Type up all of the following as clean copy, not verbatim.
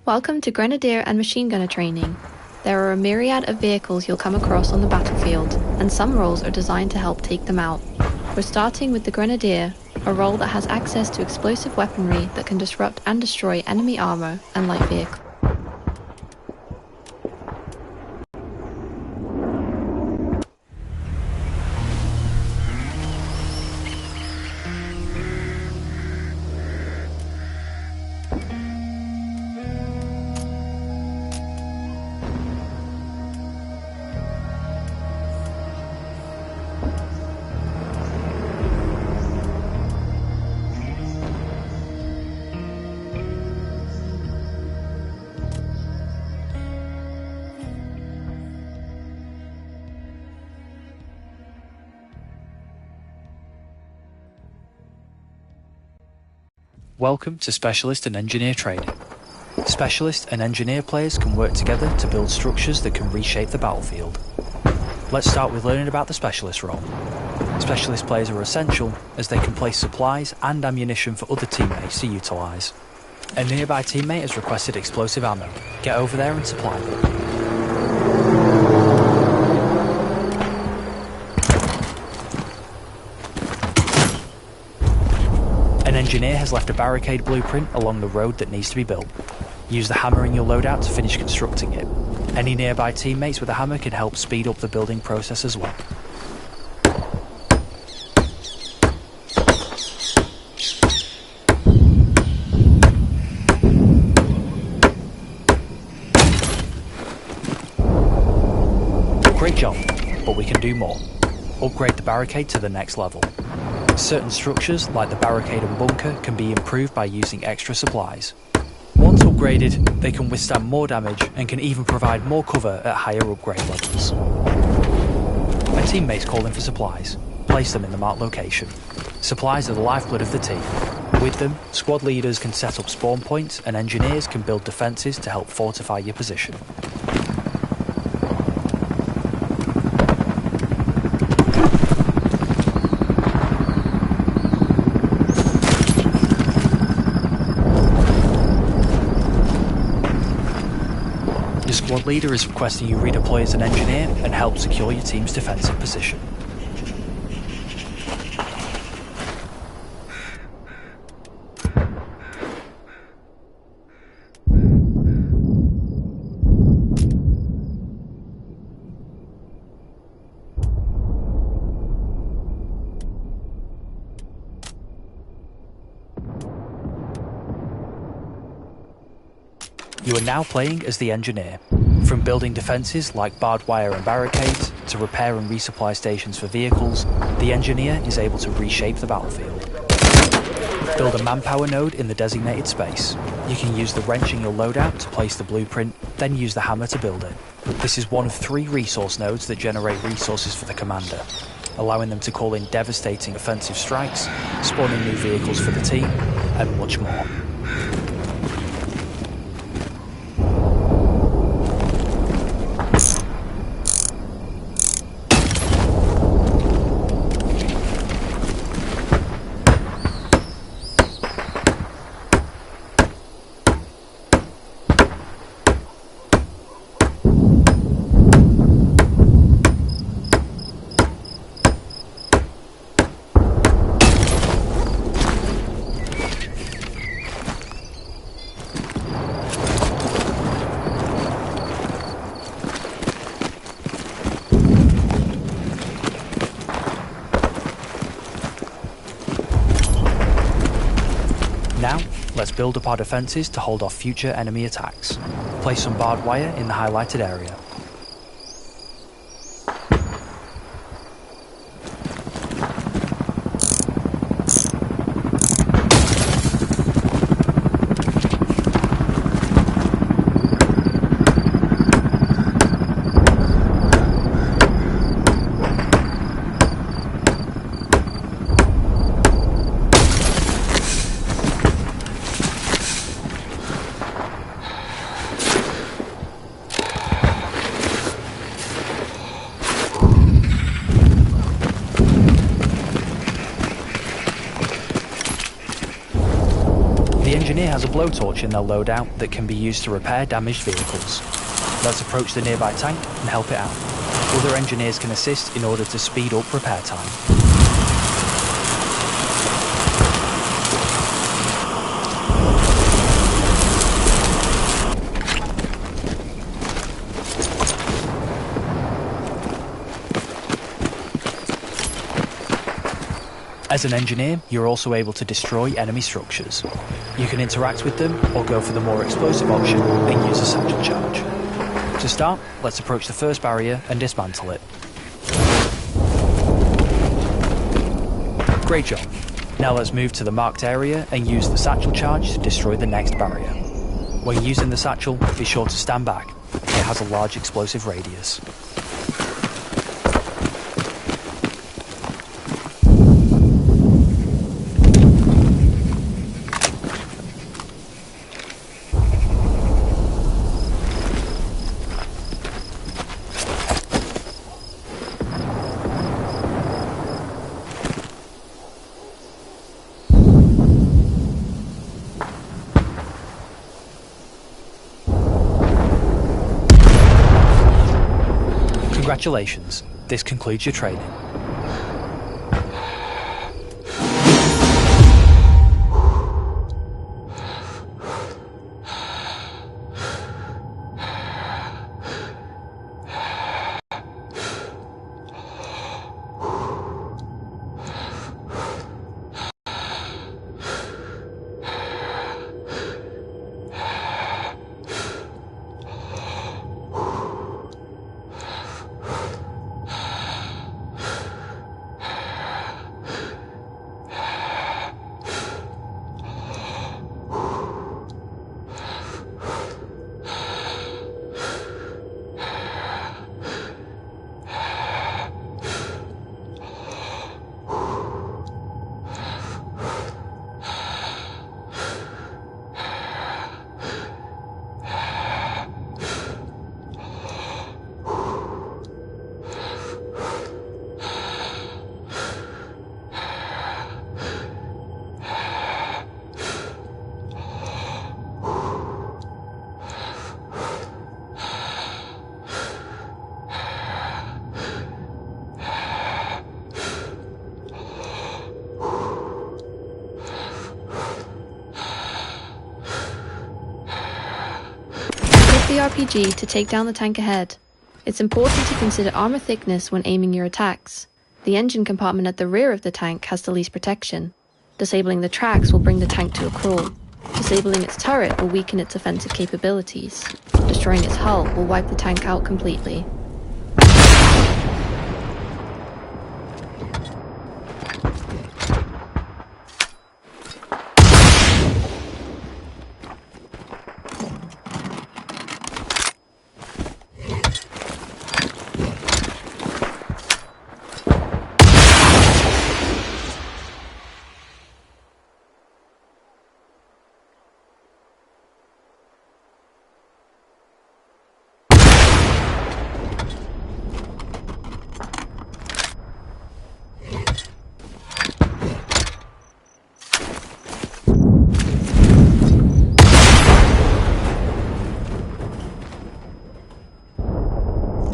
Welcome to Grenadier and Machine Gunner training. There are a myriad of vehicles you'll come across on the battlefield, and some roles are designed to help take them out. We're starting with the Grenadier, a role that has access to explosive weaponry that can disrupt and destroy enemy armor and light vehicles. Welcome to Specialist and Engineer training. Specialist and Engineer players can work together to build structures that can reshape the battlefield. Let's start with learning about the Specialist role. Specialist players are essential as they can place supplies and ammunition for other teammates to utilise. A nearby teammate has requested explosive ammo. Get over there and supply them. An engineer has left a barricade blueprint along the road that needs to be built. Use the hammer in your loadout to finish constructing it. Any nearby teammates with a hammer can help speed up the building process as well. Great job, but we can do more. Upgrade the barricade to the next level. Certain structures, like the barricade and bunker, can be improved by using extra supplies. Once upgraded, they can withstand more damage and can even provide more cover at higher upgrade levels. A teammate's calling for supplies. Place them in the marked location. Supplies are the lifeblood of the team. With them, squad leaders can set up spawn points and engineers can build defences to help fortify your position. Your squad leader is requesting you redeploy as an engineer and help secure your team's defensive position. You are now playing as the engineer. From building defences like barbed wire and barricades, to repair and resupply stations for vehicles, the engineer is able to reshape the battlefield. Build a manpower node in the designated space. You can use the wrench in your loadout to place the blueprint, then use the hammer to build it. This is one of 3 resource nodes that generate resources for the commander, allowing them to call in devastating offensive strikes, spawning new vehicles for the team, and much more. Now, let's build up our defences to hold off future enemy attacks. Place some barbed wire in the highlighted area. engineer has a blowtorch in their loadout that can be used to repair damaged vehicles. Let's approach the nearby tank and help it out. Other engineers can assist in order to speed up repair time. As an engineer, you're also able to destroy enemy structures. You can interact with them or go for the more explosive option and use a satchel charge. To start, let's approach the first barrier and dismantle it. Great job. Now let's move to the marked area and use the satchel charge to destroy the next barrier. When using the satchel, be sure to stand back. It has a large explosive radius. Congratulations, this concludes your training. The RPG to take down the tank ahead. It's important to consider armor thickness when aiming your attacks. The engine compartment at the rear of the tank has the least protection. Disabling the tracks will bring the tank to a crawl. Disabling its turret will weaken its offensive capabilities. Destroying its hull will wipe the tank out completely.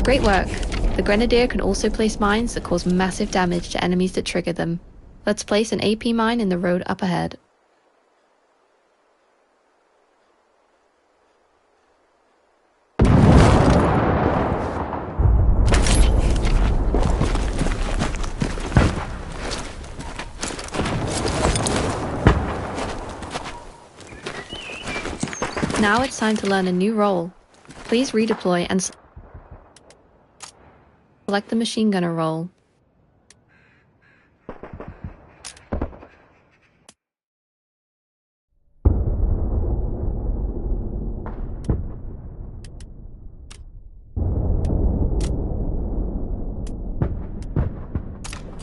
Great work! The Grenadier can also place mines that cause massive damage to enemies that trigger them. Let's place an AP mine in the road up ahead. Now it's time to learn a new role. Please redeploy and select the machine gunner role.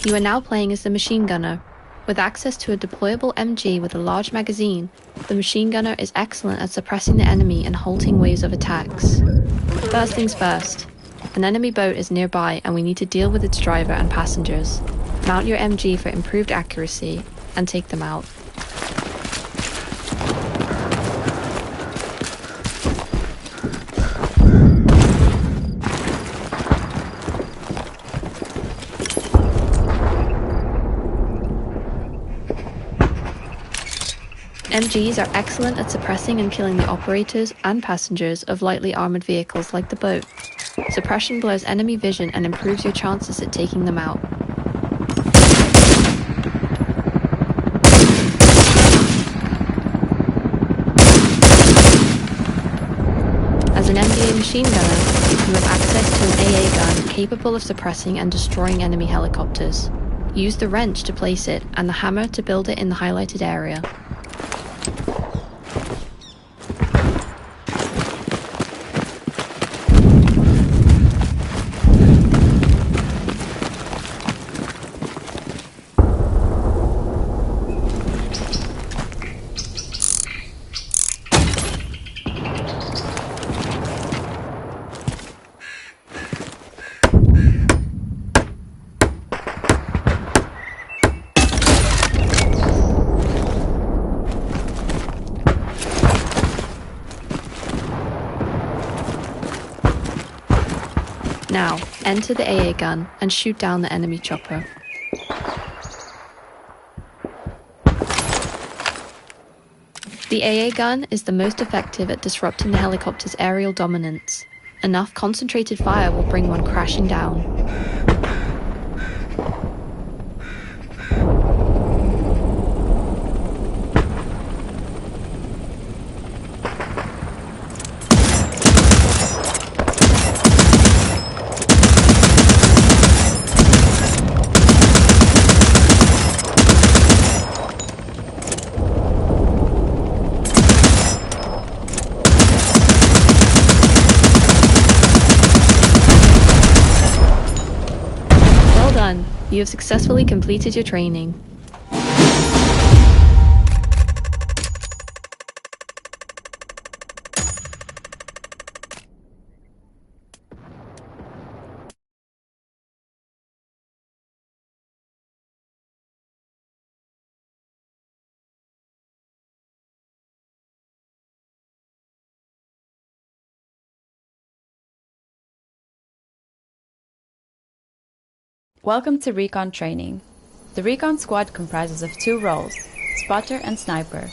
You are now playing as the machine gunner. With access to a deployable MG with a large magazine, the machine gunner is excellent at suppressing the enemy and halting waves of attacks. First things first. An enemy boat is nearby and we need to deal with its driver and passengers. Mount your MG for improved accuracy and take them out. MGs are excellent at suppressing and killing the operators and passengers of lightly armored vehicles like the boat. Suppression blurs enemy vision and improves your chances at taking them out. As an MDA machine gunner, you have access to an AA gun capable of suppressing and destroying enemy helicopters. Use the wrench to place it and the hammer to build it in the highlighted area. Now, enter the AA gun and shoot down the enemy chopper. The AA gun is the most effective at disrupting the helicopter's aerial dominance. Enough concentrated fire will bring one crashing down. You have successfully completed your training. Welcome to Recon Training. The Recon Squad comprises of 2 roles, Spotter and Sniper.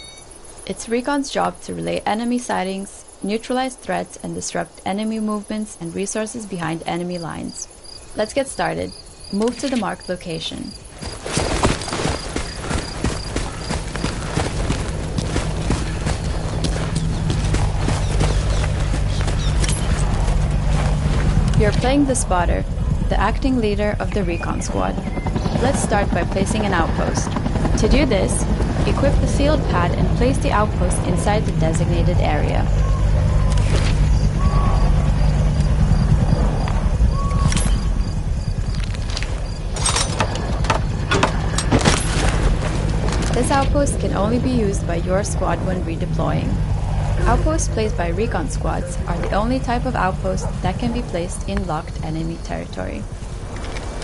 It's Recon's job to relay enemy sightings, neutralize threats, and disrupt enemy movements and resources behind enemy lines. Let's get started. Move to the marked location. You're playing the Spotter, the acting leader of the Recon Squad. Let's start by placing an outpost. To do this, equip the sealed pad and place the outpost inside the designated area. This outpost can only be used by your squad when redeploying. Outposts placed by Recon Squads are the only type of outpost that can be placed in locked enemy territory.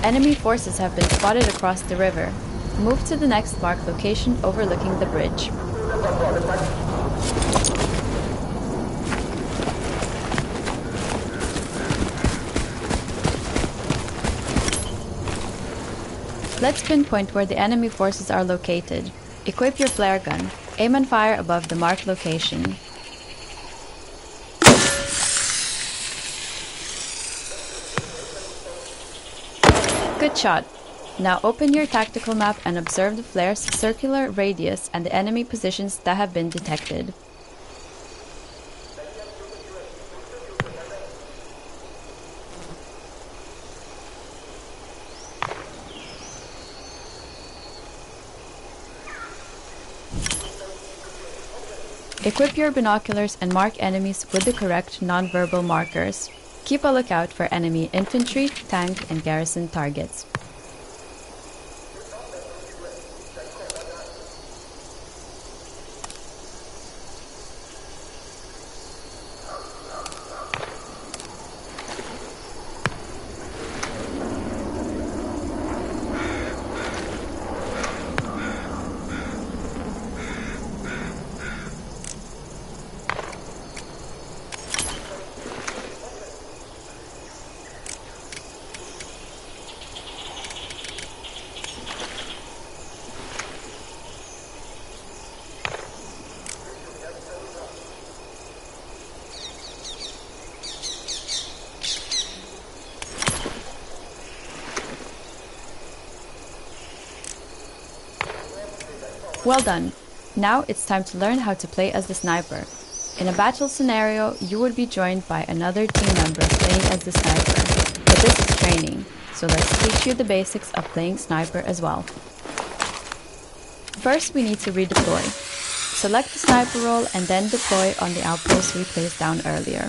Enemy forces have been spotted across the river. Move to the next marked location overlooking the bridge. Let's pinpoint where the enemy forces are located. Equip your flare gun. Aim and fire above the marked location. Good shot. Now open your tactical map and observe the flare's circular radius and the enemy positions that have been detected. Equip your binoculars and mark enemies with the correct non-verbal markers. Keep a lookout for enemy infantry, tank, and garrison targets. Well done! Now it's time to learn how to play as the sniper. In a battle scenario, you would be joined by another team member playing as the sniper. But this is training, so let's teach you the basics of playing sniper as well. First, we need to redeploy. Select the sniper role and then deploy on the outpost we placed down earlier.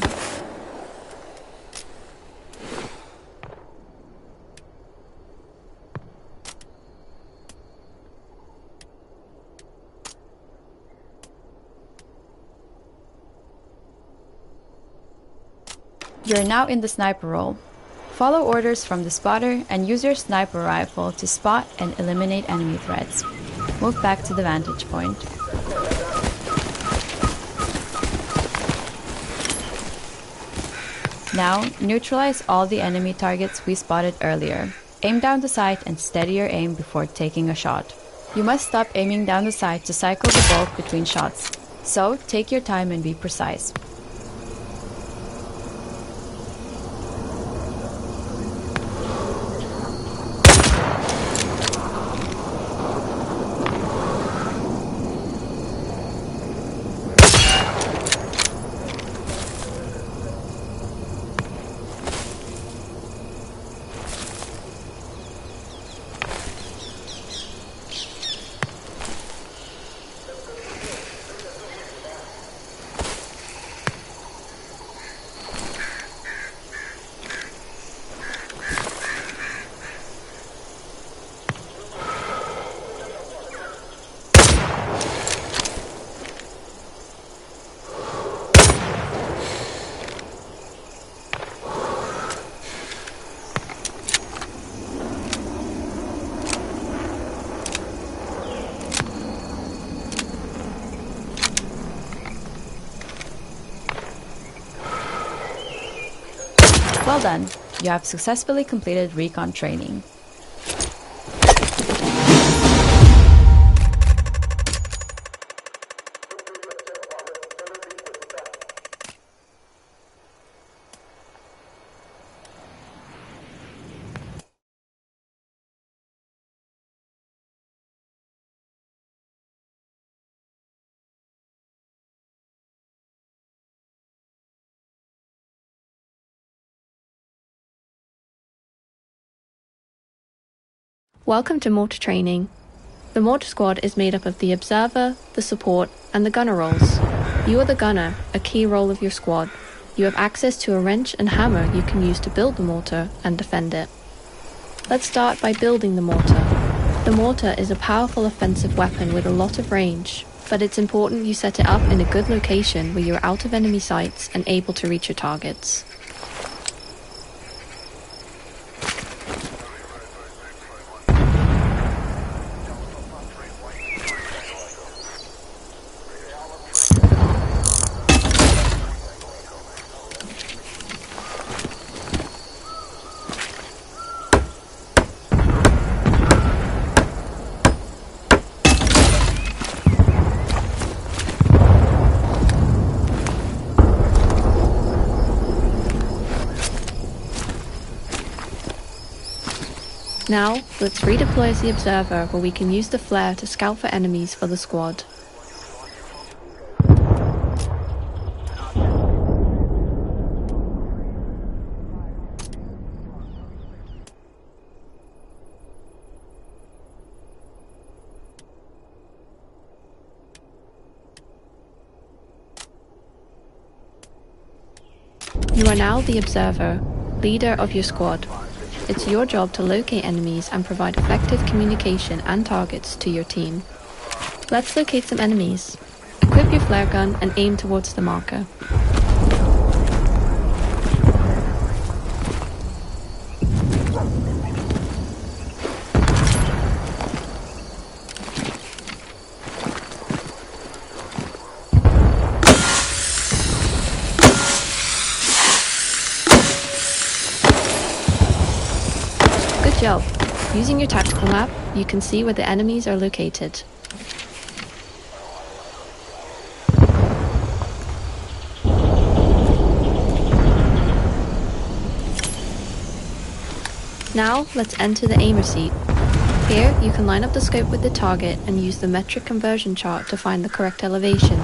You're now in the sniper role. Follow orders from the spotter and use your sniper rifle to spot and eliminate enemy threats. Move back to the vantage point. Now, neutralize all the enemy targets we spotted earlier. Aim down the sight and steady your aim before taking a shot. You must stop aiming down the sight to cycle the bolt between shots. So, take your time and be precise. Well done! You have successfully completed recon training. Welcome to Mortar Training. The Mortar Squad is made up of the Observer, the Support, and the Gunner roles. You are the Gunner, a key role of your squad. You have access to a wrench and hammer you can use to build the mortar and defend it. Let's start by building the mortar. The mortar is a powerful offensive weapon with a lot of range, but it's important you set it up in a good location where you're out of enemy sights and able to reach your targets. Now, let's redeploy as the Observer where we can use the flare to scout for enemies for the squad. You are now the Observer, leader of your squad. It's your job to locate enemies and provide effective communication and targets to your team. Let's locate some enemies. Equip your flare gun and aim towards the marker. Good job! Using your tactical map, you can see where the enemies are located. Now, let's enter the aimer seat. Here, you can line up the scope with the target and use the metric conversion chart to find the correct elevation.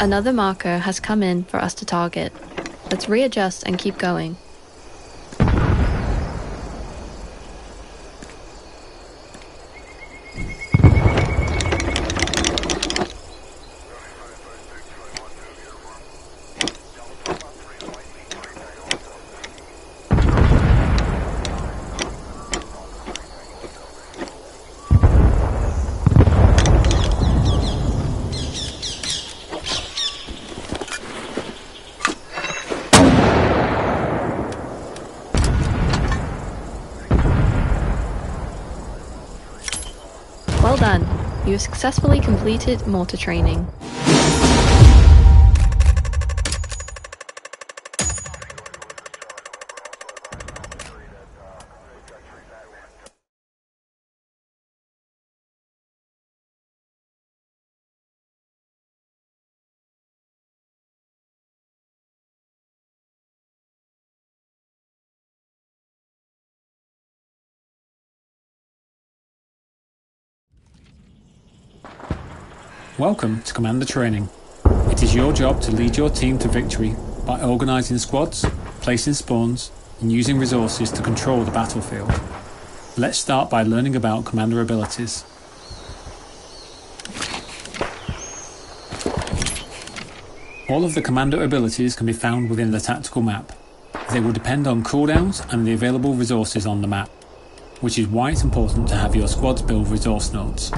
Another marker has come in for us to target. Let's readjust and keep going. Well done! You have successfully completed mortar training. Welcome to Commander Training. It is your job to lead your team to victory by organising squads, placing spawns, and using resources to control the battlefield. Let's start by learning about Commander abilities. All of the Commander abilities can be found within the tactical map. They will depend on cooldowns and the available resources on the map, which is why it's important to have your squads build resource nodes.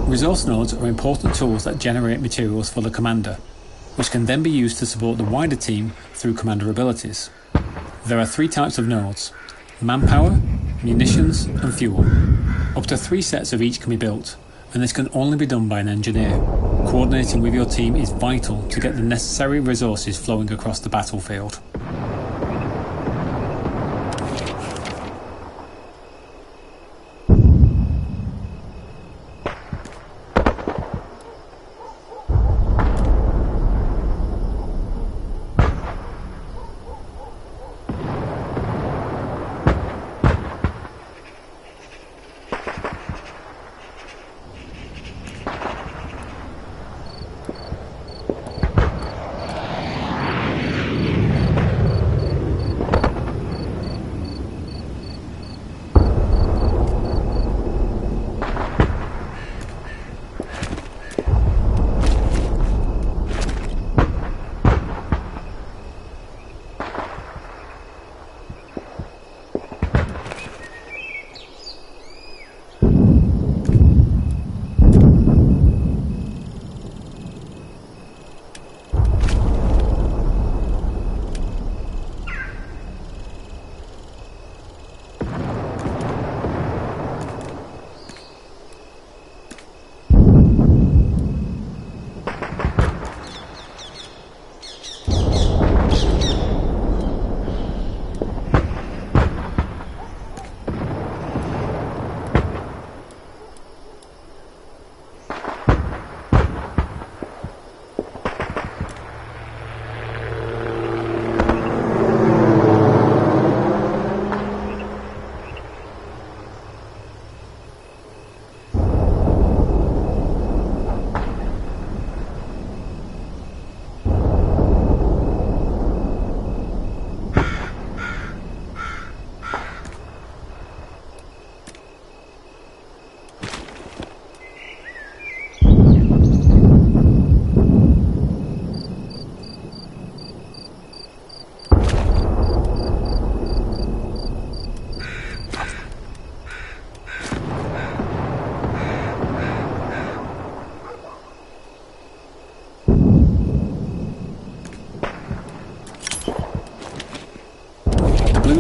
Resource nodes are important tools that generate materials for the commander, which can then be used to support the wider team through commander abilities. There are 3 types of nodes: manpower, munitions and fuel. Up to 3 sets of each can be built, and this can only be done by an engineer. Coordinating with your team is vital to get the necessary resources flowing across the battlefield.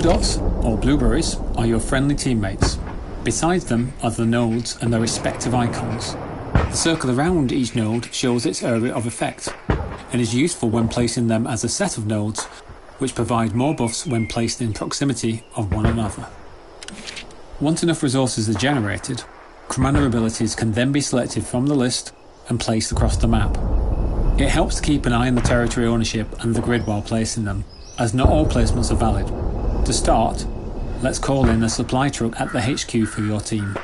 dots, or blueberries, are your friendly teammates. Beside them are the nodes and their respective icons. The circle around each node shows its area of effect, and is useful when placing them as a set of nodes, which provide more buffs when placed in proximity of one another. Once enough resources are generated, commander abilities can then be selected from the list and placed across the map. It helps to keep an eye on the territory ownership and the grid while placing them, as not all placements are valid. To start, let's call in a supply truck at the HQ for your team.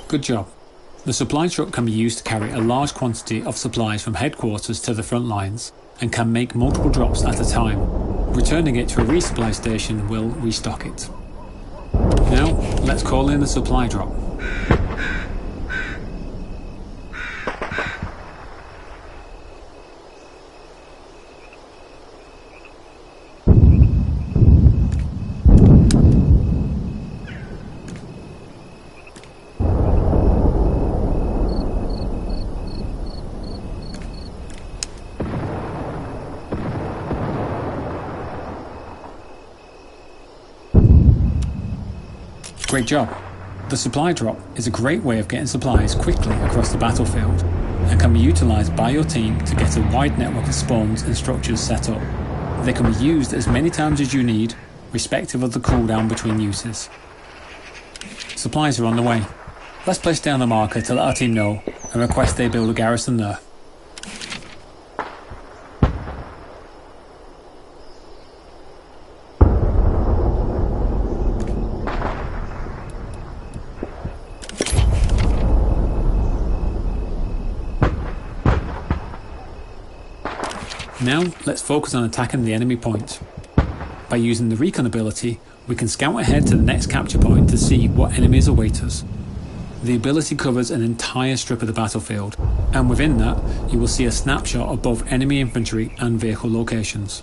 Good job. The supply truck can be used to carry a large quantity of supplies from headquarters to the front lines, and can make multiple drops at a time. Returning it to a resupply station will restock it. Now, let's call in the supply drop. Great job. The supply drop is a great way of getting supplies quickly across the battlefield, and can be utilised by your team to get a wide network of spawns and structures set up. They can be used as many times as you need, respective of the cooldown between uses. Supplies are on the way. Let's place down a marker to let our team know and request they build a garrison there. Now, let's focus on attacking the enemy point. By using the recon ability, we can scout ahead to the next capture point to see what enemies await us. The ability covers an entire strip of the battlefield, and within that, you will see a snapshot of both enemy infantry and vehicle locations.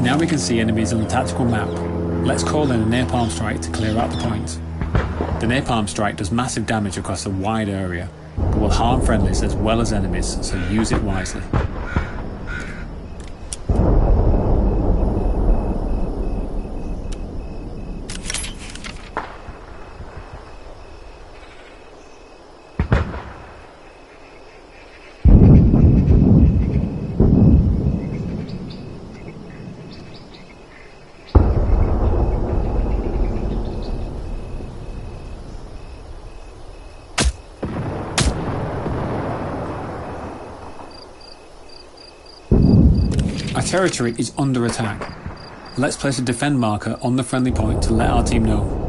Now we can see enemies on the tactical map. Let's call in a napalm strike to clear out the point. The napalm strike does massive damage across a wide area, but will harm friendlies as well as enemies, so use it wisely. Our territory is under attack. Let's place a defend marker on the friendly point to let our team know.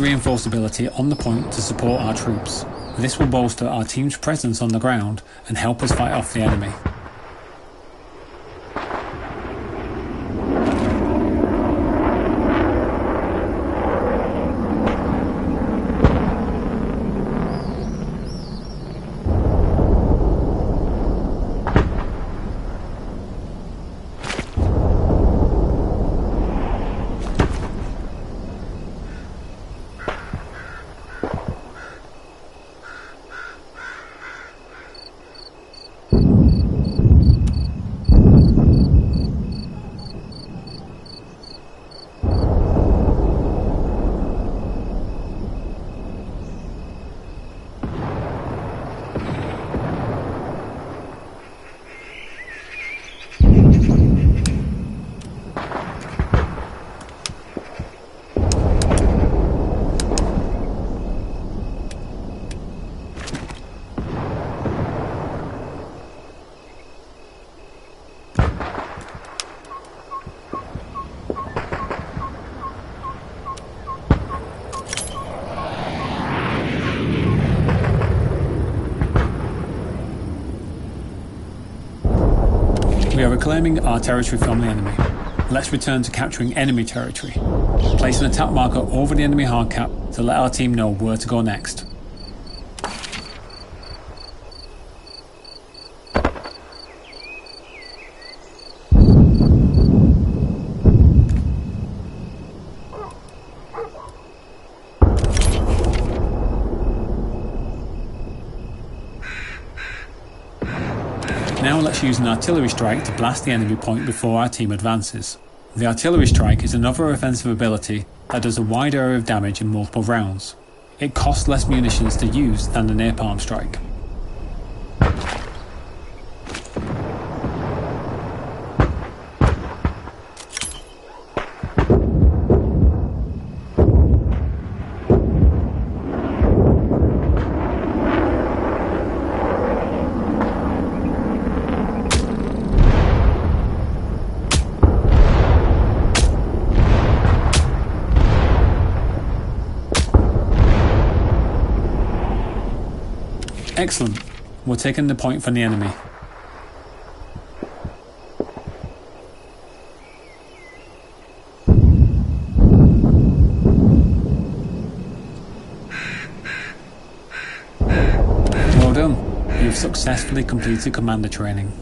reinforceability on the point to support our troops. This will bolster our team's presence on the ground and help us fight off the enemy. We are reclaiming our territory from the enemy. Let's return to capturing enemy territory. Place an attack marker over the enemy hardcap to let our team know where to go next. Now let's use an artillery strike to blast the enemy point before our team advances. The artillery strike is another offensive ability that does a wide area of damage in multiple rounds. It costs less munitions to use than the napalm strike. Excellent. We're taking the point from the enemy. Well done. You've successfully completed commander training.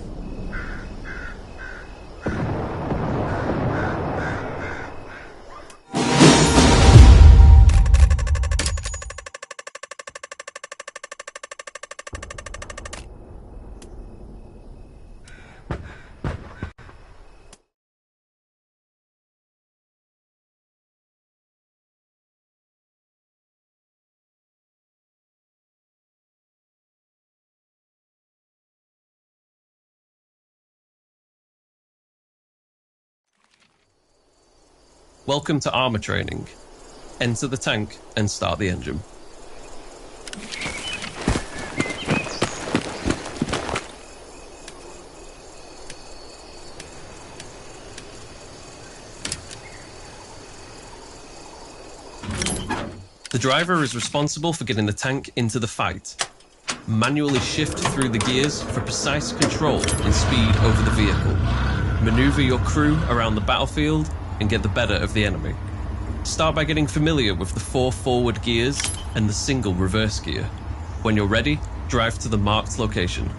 Welcome to armor training. Enter the tank and start the engine. The driver is responsible for getting the tank into the fight. Manually shift through the gears for precise control and speed over the vehicle. Maneuver your crew around the battlefield and get the better of the enemy. Start by getting familiar with the 4 forward gears and the single reverse gear. When you're ready, drive to the marked location.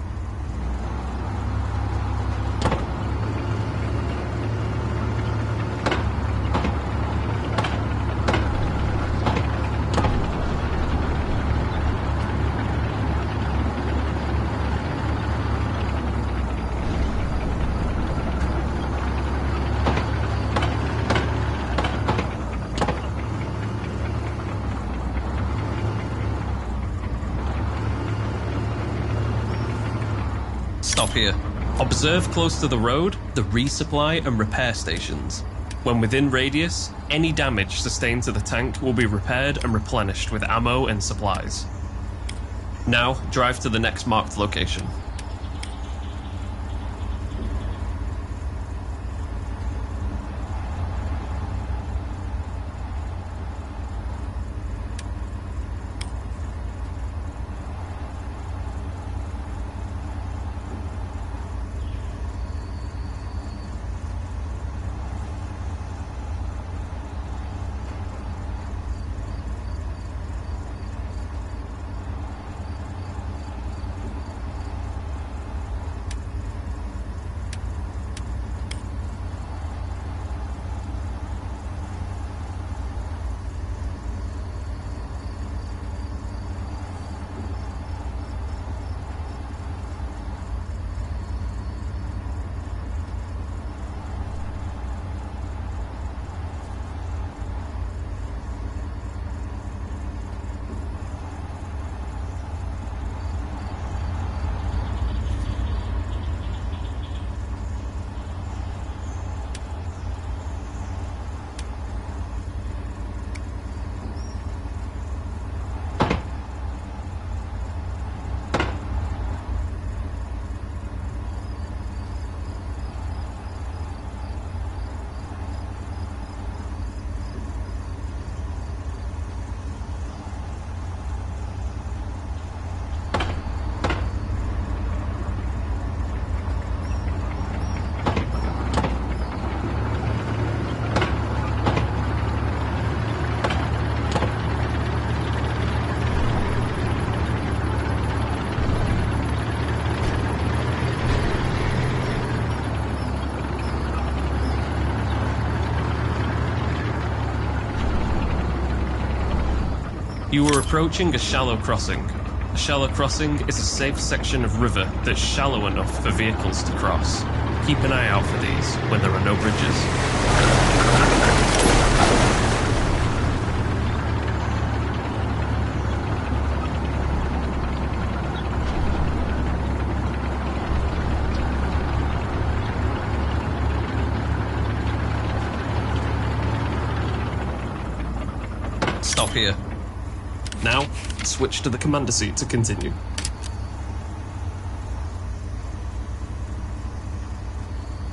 Stop here. Observe close to the road the resupply and repair stations. When within radius, any damage sustained to the tank will be repaired and replenished with ammo and supplies. Now, drive to the next marked location. You are approaching a shallow crossing. A shallow crossing is a safe section of river that's shallow enough for vehicles to cross. Keep an eye out for these when there are no bridges. Stop here. Now, switch to the commander seat to continue.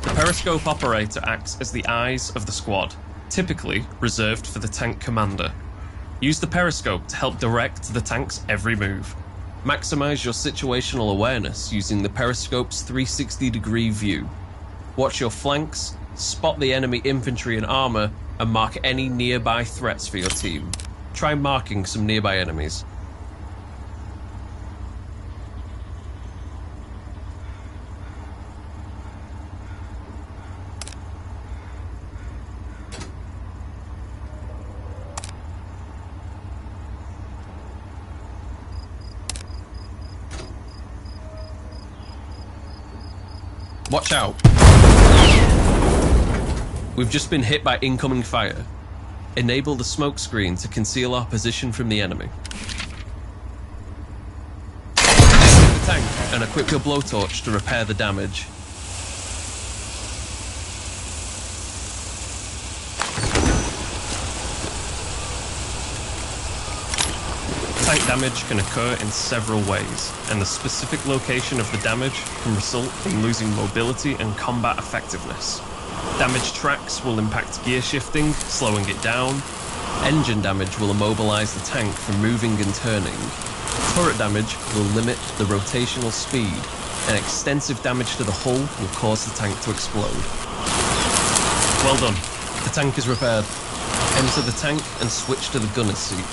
The periscope operator acts as the eyes of the squad, typically reserved for the tank commander. Use the periscope to help direct the tank's every move. Maximize your situational awareness using the periscope's 360-degree view. Watch your flanks, spot the enemy infantry and armor, and mark any nearby threats for your team. Try marking some nearby enemies. Watch out. We've just been hit by incoming fire. Enable the smoke screen to conceal our position from the enemy. Exit the tank and equip your blowtorch to repair the damage. Tank damage can occur in several ways, and the specific location of the damage can result in losing mobility and combat effectiveness. Damaged tracks will impact gear shifting, slowing it down. Engine damage will immobilize the tank from moving and turning. Turret damage will limit the rotational speed, and extensive damage to the hull will cause the tank to explode. Well done. The tank is repaired. Enter the tank and switch to the gunner's seat.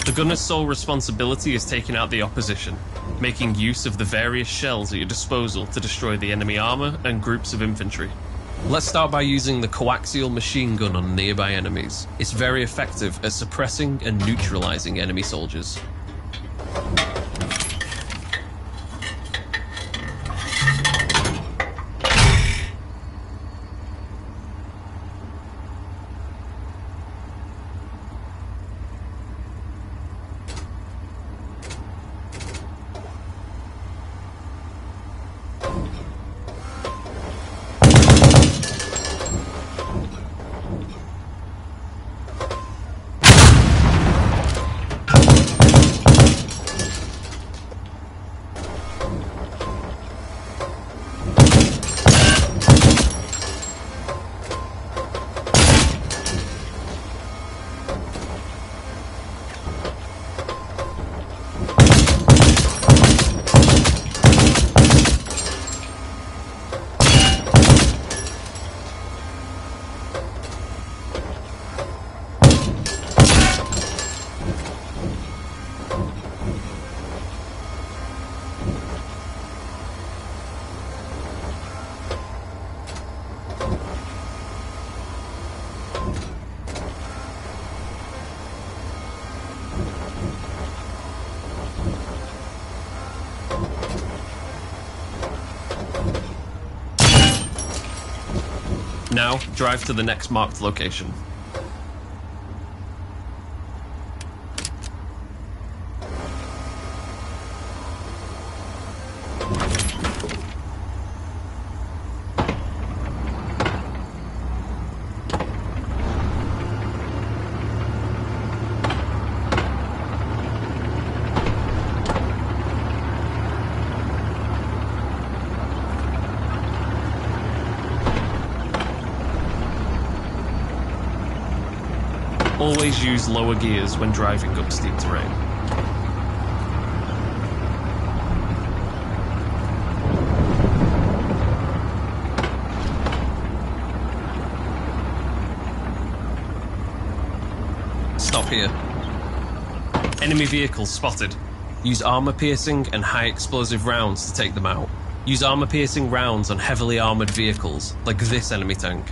The gunner's sole responsibility is taking out the opposition, making use of the various shells at your disposal to destroy the enemy armor and groups of infantry. Let's start by using the coaxial machine gun on nearby enemies. It's very effective at suppressing and neutralizing enemy soldiers. Now, drive to the next marked location. Always use lower gears when driving up steep terrain. Stop here. Enemy vehicles spotted. Use armor-piercing and high-explosive rounds to take them out. Use armor-piercing rounds on heavily armored vehicles, like this enemy tank.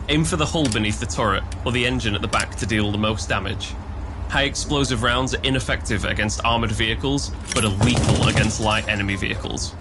Aim for the hull beneath the turret, or the engine at the back to deal the most damage. High-explosive rounds are ineffective against armored vehicles, but are lethal against light enemy vehicles.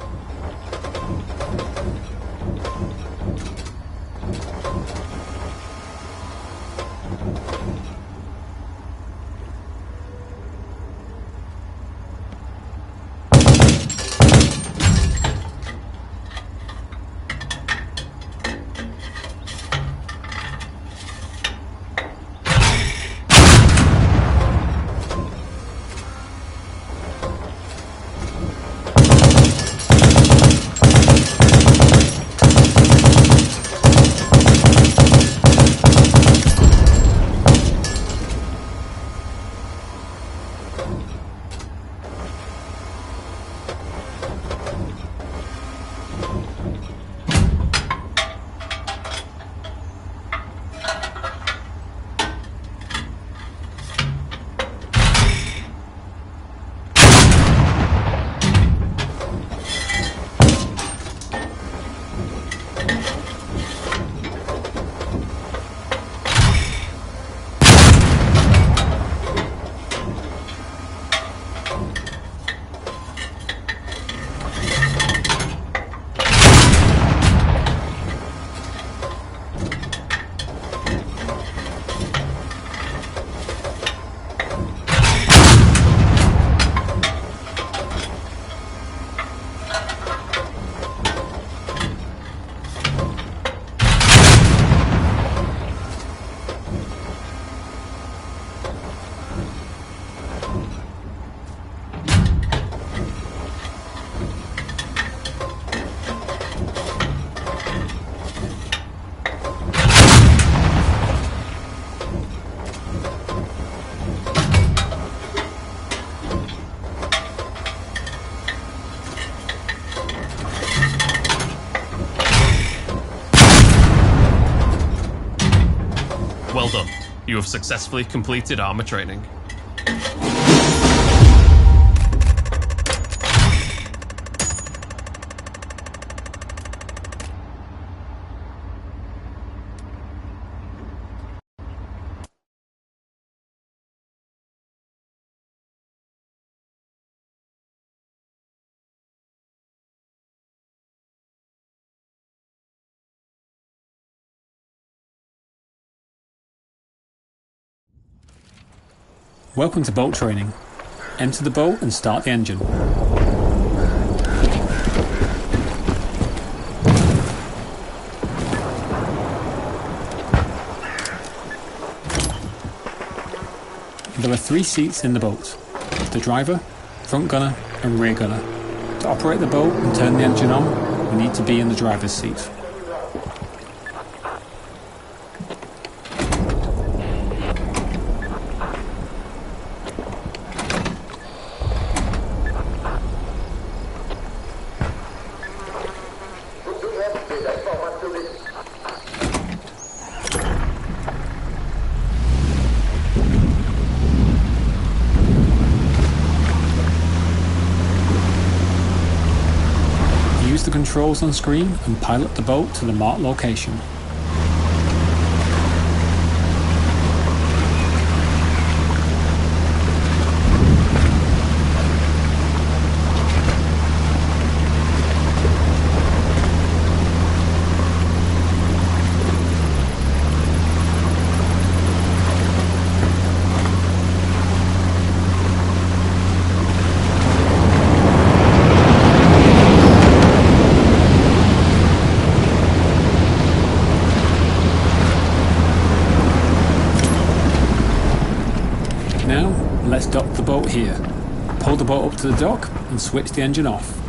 Well done. You have successfully completed armor training. Welcome to boat training. Enter the boat and start the engine. There are 3 seats in the boat: the driver, front gunner and rear gunner. To operate the boat and turn the engine on, we need to be in the driver's seat. Use the controls on screen and pilot the boat to the marked location. Now, let's dock the boat here. Pull the boat up to the dock and switch the engine off.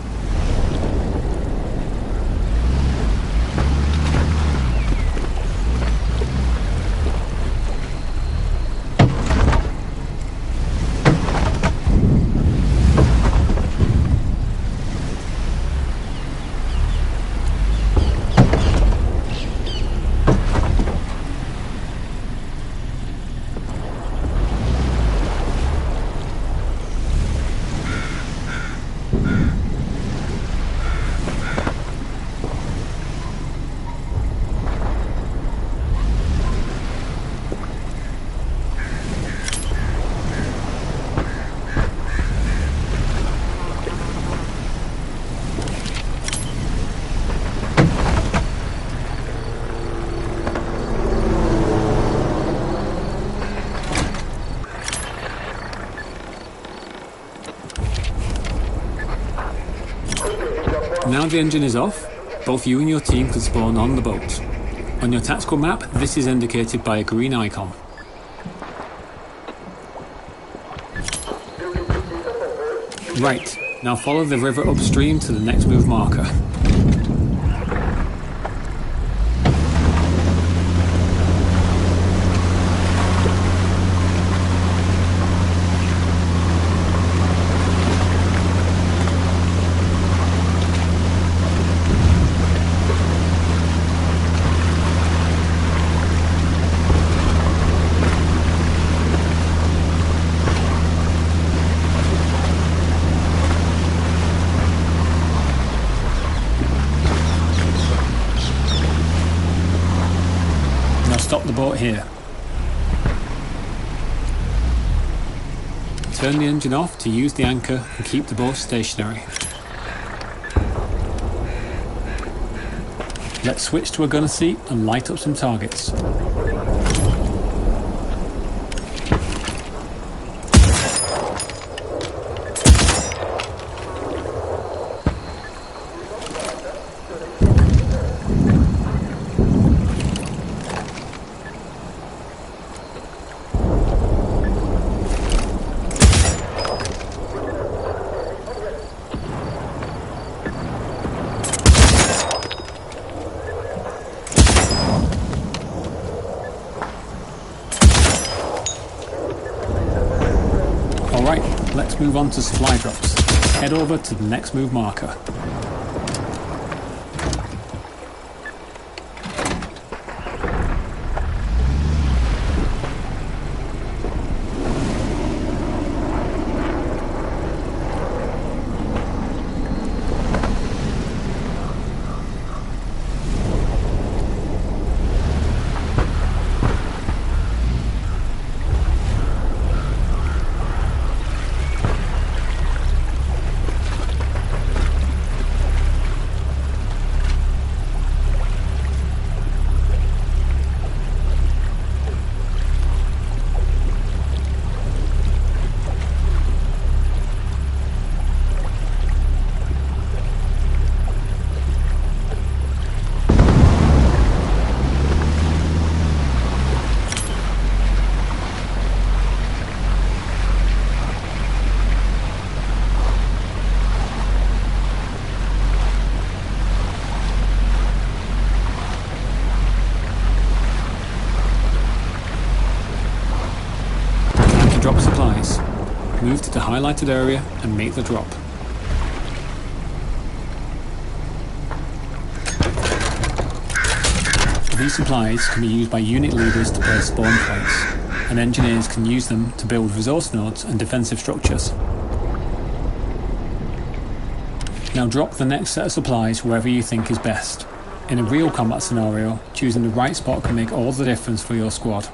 Now the engine is off, both you and your team can spawn on the boat. On your tactical map, this is indicated by a green icon. Right, now follow the river upstream to the next move marker. Stop the boat here. Turn the engine off to use the anchor and keep the boat stationary. Let's switch to a gunner seat and light up some targets. Alright, let's move on to supply drops. Head over to the next move marker. Drop supplies. Move to the highlighted area and make the drop. These supplies can be used by unit leaders to place spawn points, and engineers can use them to build resource nodes and defensive structures. Now drop the next set of supplies wherever you think is best. In a real combat scenario, choosing the right spot can make all the difference for your squad.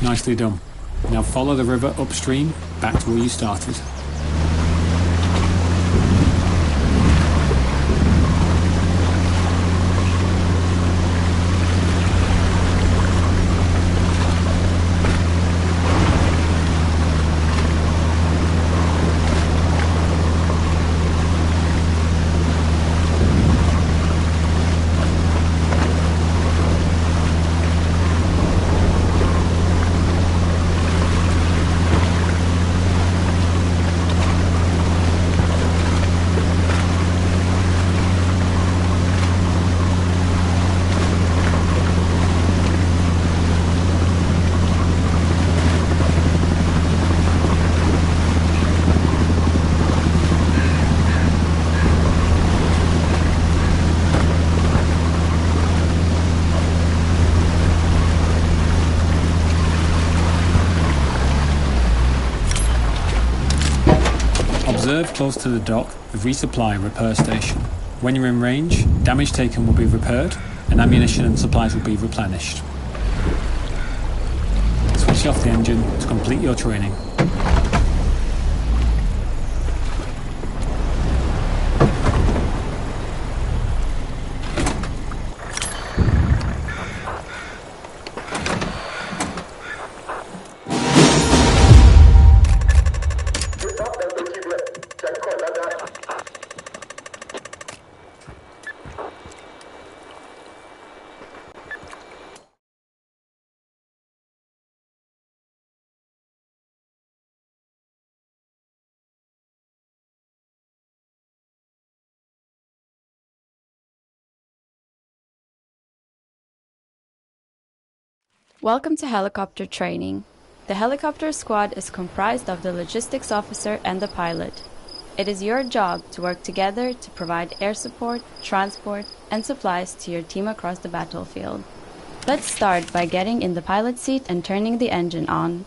Nicely done. Now follow the river upstream back to where you started. Reserve close to the dock, the resupply repair station. When you're in range, damage taken will be repaired and ammunition and supplies will be replenished. Switch off the engine to complete your training. Welcome to helicopter training. The helicopter squad is comprised of the logistics officer and the pilot. It is your job to work together to provide air support, transport, and supplies to your team across the battlefield. Let's start by getting in the pilot seat and turning the engine on.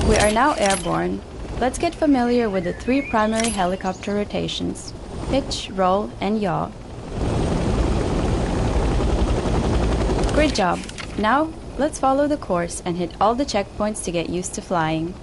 We are now airborne. Let's get familiar with the 3 primary helicopter rotations: pitch, roll, and yaw. Great job! Now, let's follow the course and hit all the checkpoints to get used to flying.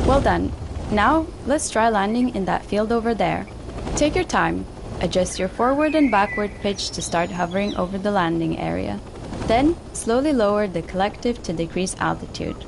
Well done. Now, let's try landing in that field over there. Take your time. Adjust your forward and backward pitch to start hovering over the landing area. Then, slowly lower the collective to decrease altitude.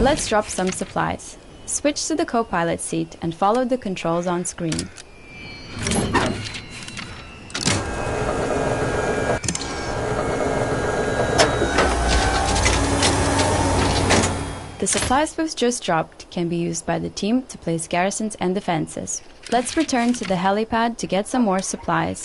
Let's drop some supplies. Switch to the co-pilot seat and follow the controls on screen. The supplies we've just dropped can be used by the team to place garrisons and defenses. Let's return to the helipad to get some more supplies.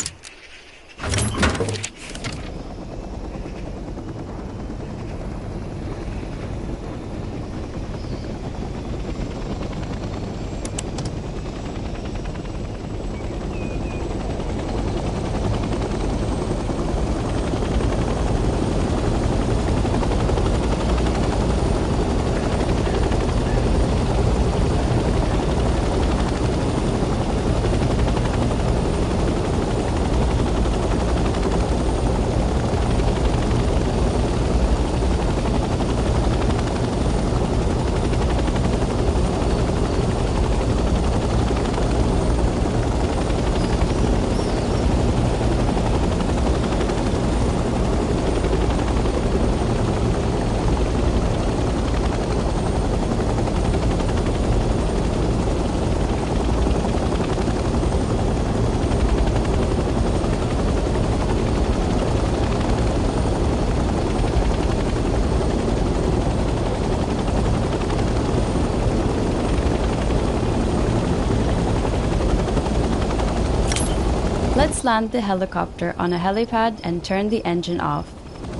Let's land the helicopter on a helipad and turn the engine off.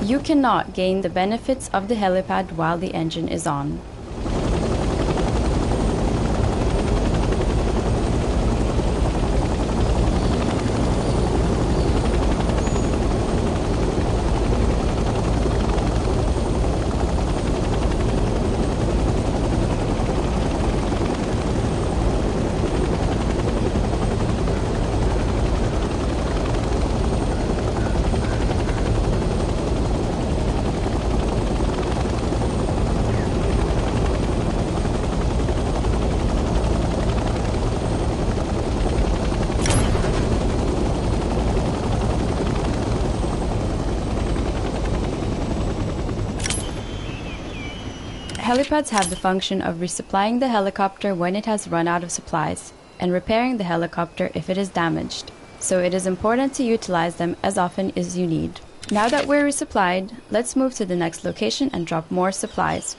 You cannot gain the benefits of the helipad while the engine is on. Helipads have the function of resupplying the helicopter when it has run out of supplies, and repairing the helicopter if it is damaged, so it is important to utilize them as often as you need. Now that we're resupplied, let's move to the next location and drop more supplies.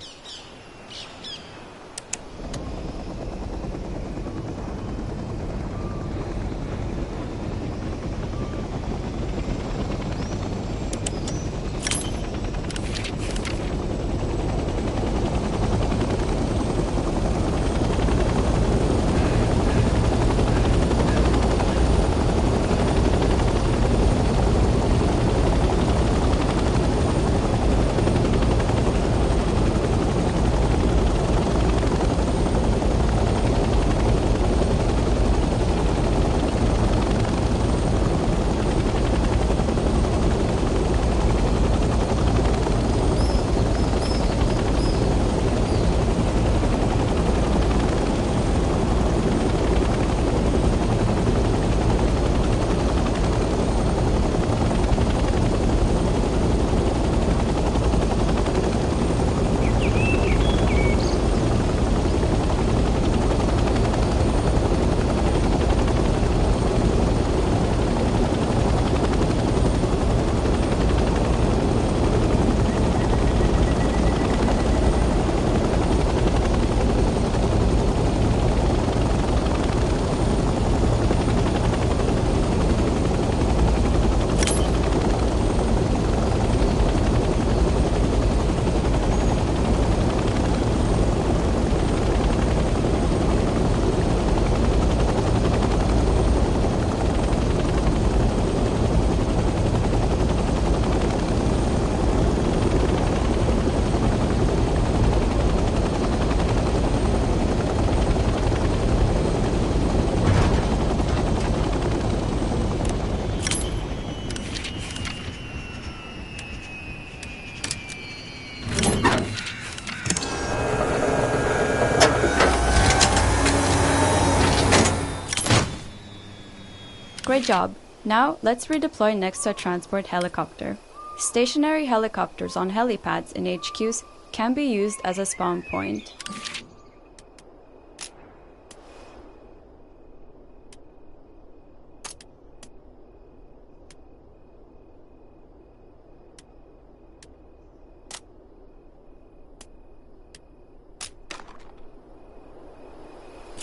Great job! Now let's redeploy next to a transport helicopter. Stationary helicopters on helipads in HQs can be used as a spawn point.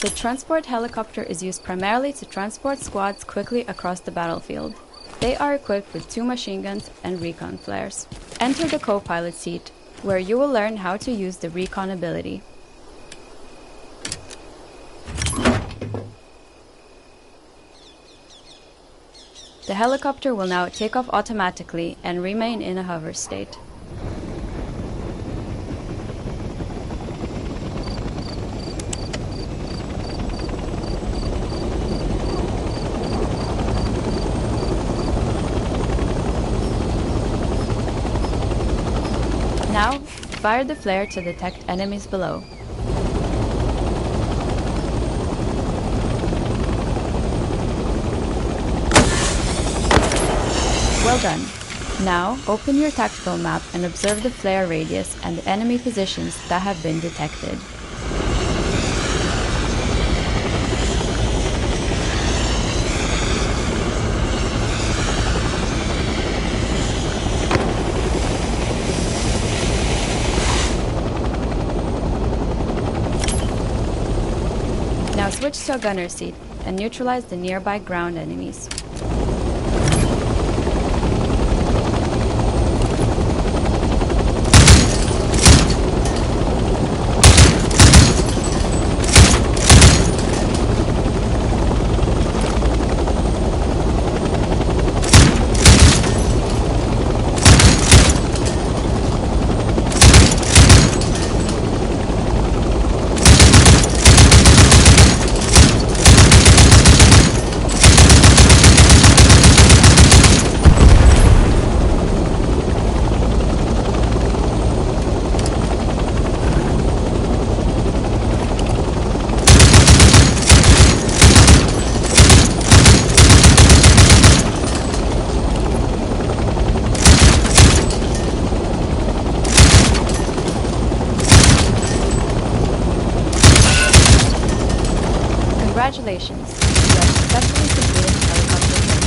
The transport helicopter is used primarily to transport squads quickly across the battlefield. They are equipped with 2 machine guns and recon flares. Enter the co-pilot seat, where you will learn how to use the recon ability. The helicopter will now take off automatically and remain in a hover state. Now, fire the flare to detect enemies below. Well done. Now, open your tactical map and observe the flare radius and the enemy positions that have been detected. Now switch to a gunner seat and neutralize the nearby ground enemies. Congratulations, you have successfully completed helicopter training.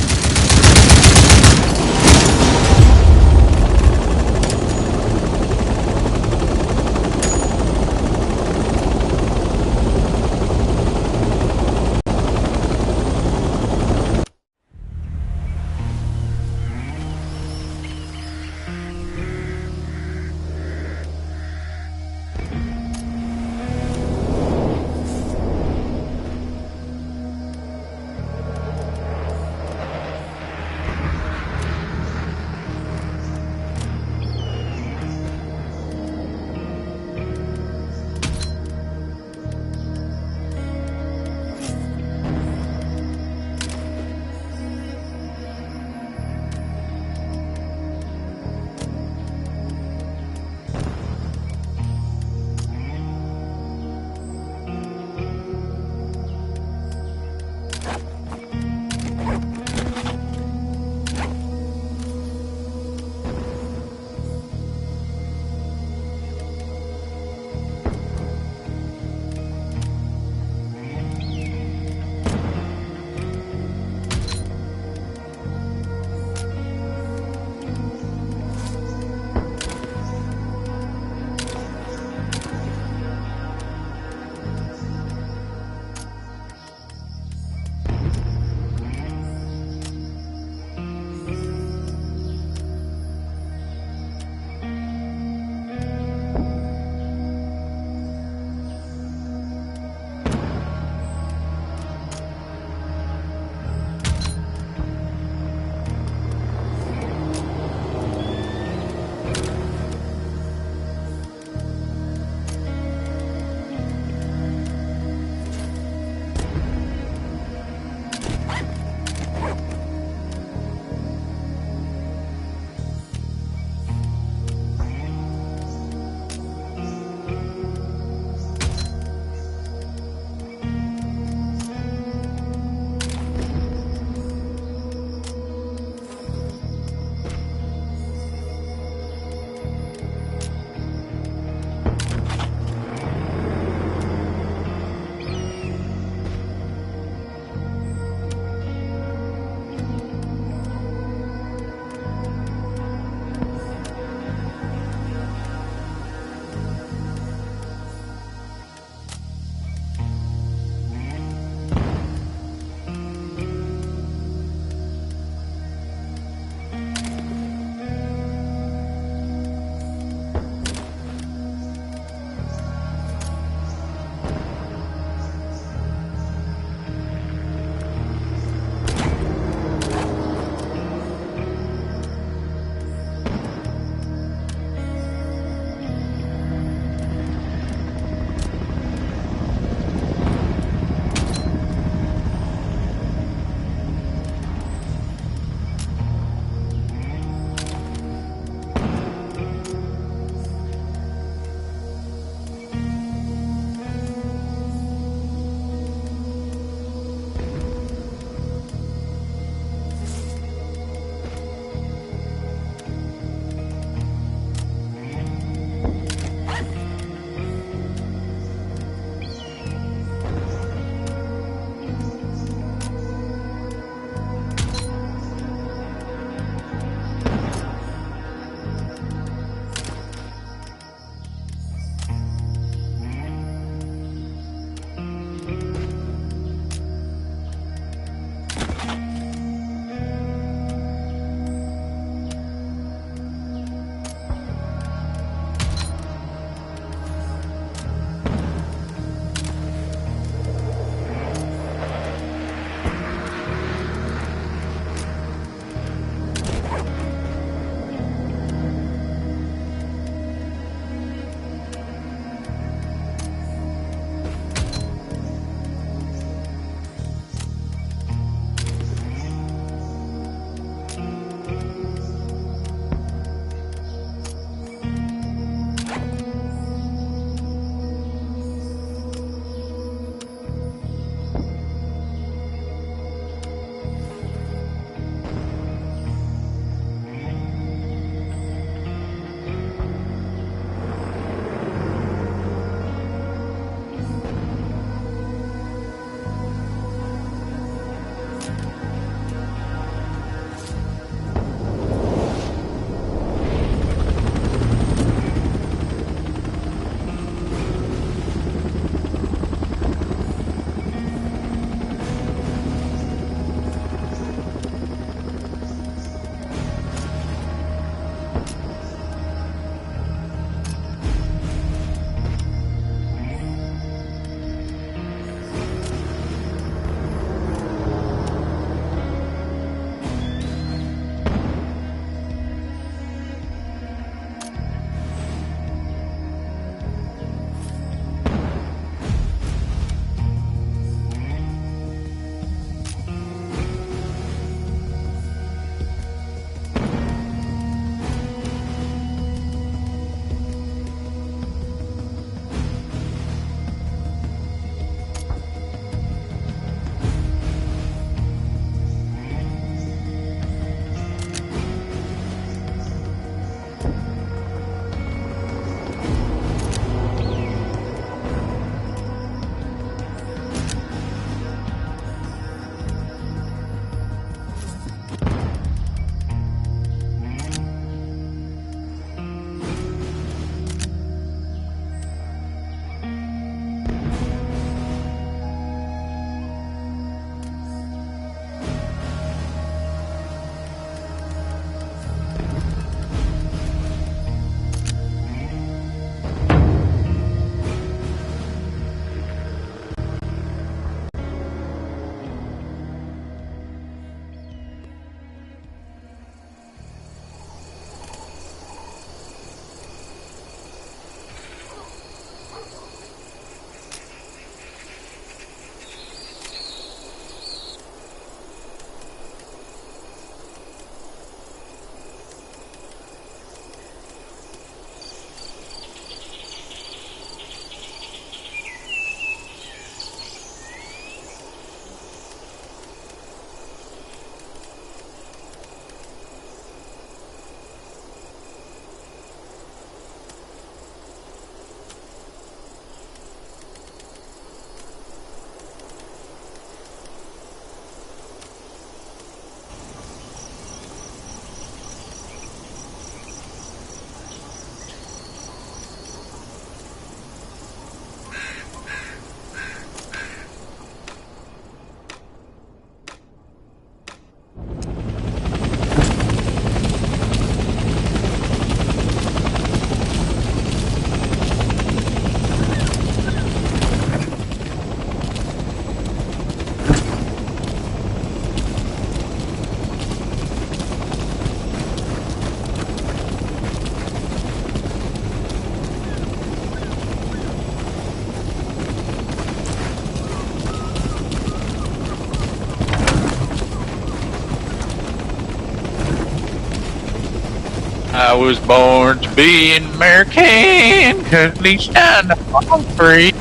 was born to be an American, 'cause at least I know I'm free.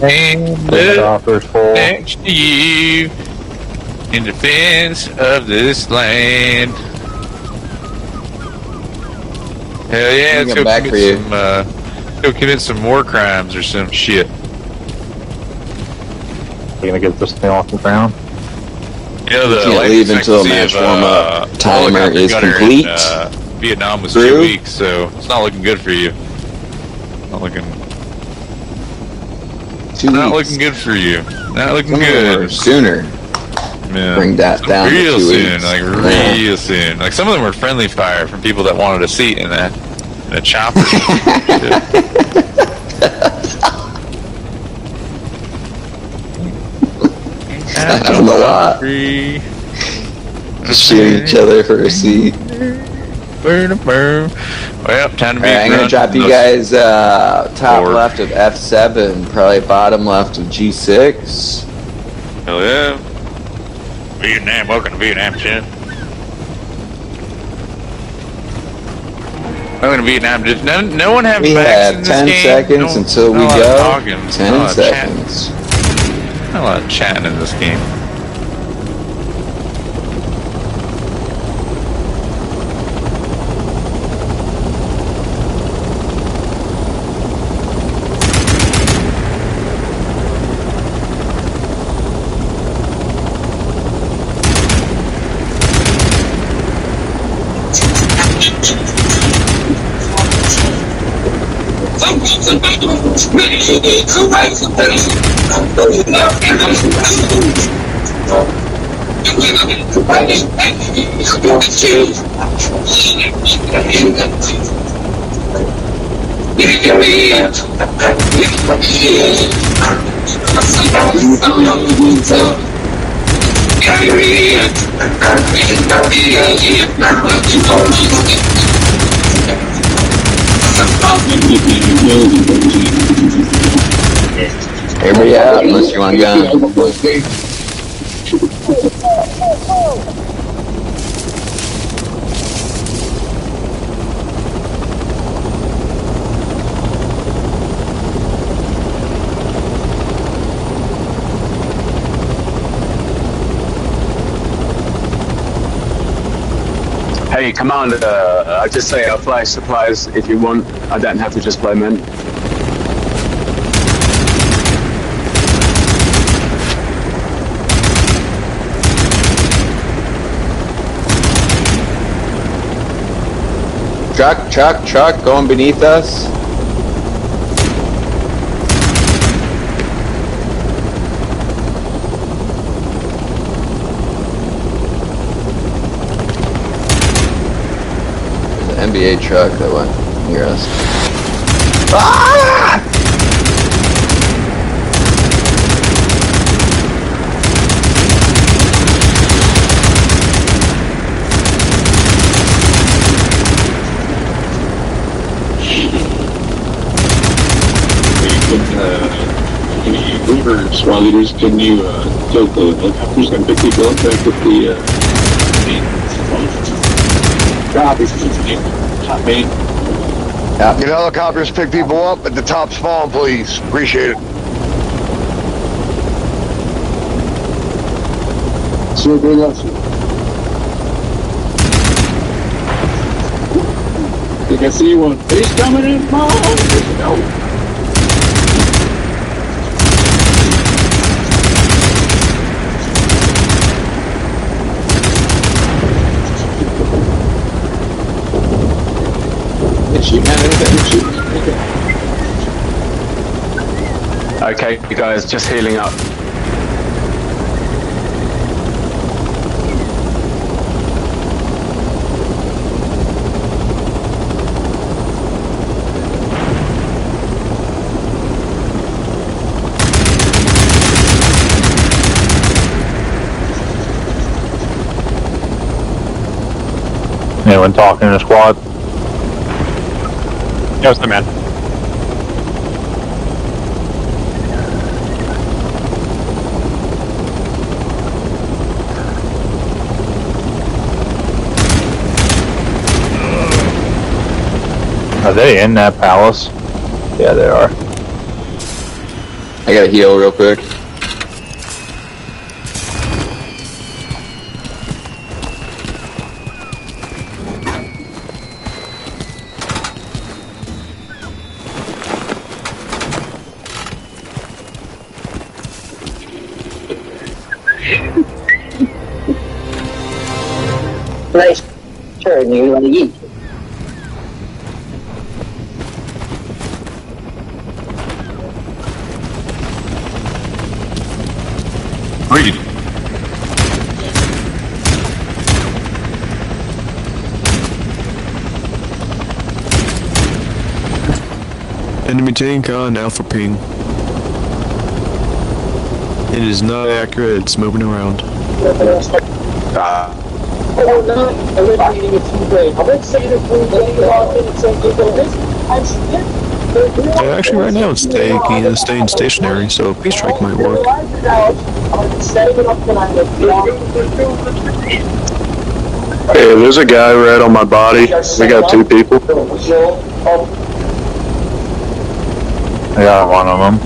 And Offers full. next to you in defense of this land. Hell yeah, let's go back for commit you. go commit some war crimes or some shit. You gonna get this thing off the ground? You know, the can't life leave until expectancy match of, warm-up timer helicopter is gunner complete. In, Vietnam was Drew? 2 weeks, so it's not looking good for you. Not looking 2 weeks. good for you. Not looking Some of them good. are sooner. Yeah. Bring that down to real 2 soon, weeks. like Yeah. real soon. Like some of them were friendly fire from people that wanted a seat in a chopper. That was a lot. Just shooting each other for a seat. Burn. Well, time to be. Alright, I'm gonna drop you guys top Forward. left of F7, probably bottom left of G6. Hell yeah. Vietnam, welcome to Vietnam, Chin. Welcome to Vietnam. Does no one have We backs have in this 10 game? seconds until we not a lot of go. talking, 10 not a lot of chatting. seconds. Not a lot of chatting in this game. Everybody out unless you want a gun. Hey, Commander, I just say I'll fly supplies if you want. I don't have to just play men. Truck, going beneath us. There's an NBA truck that went near us. Ah! Uber squad leaders, can you tell the helicopters and pick people up back with the top main? Get helicopters, pick people up at the top spawn, please. Appreciate it. So bring us. I think I see one. He's coming in, Mom! No. Okay, you guys, just healing up. Anyone talking in the squad? Yes, the man. Are they in that palace? Yeah, they are. I gotta heal real quick. Nice turn, you want to eat. Read. Enemy tank on Alpha Ping. It is not accurate, it's moving around. Oh, no, eliminating a few days. I would say that we're getting off in this. Actually, right now it's staying stationary, so Peace Strike might work. Hey, there's a guy right on my body. We got 2 people. I got one of them.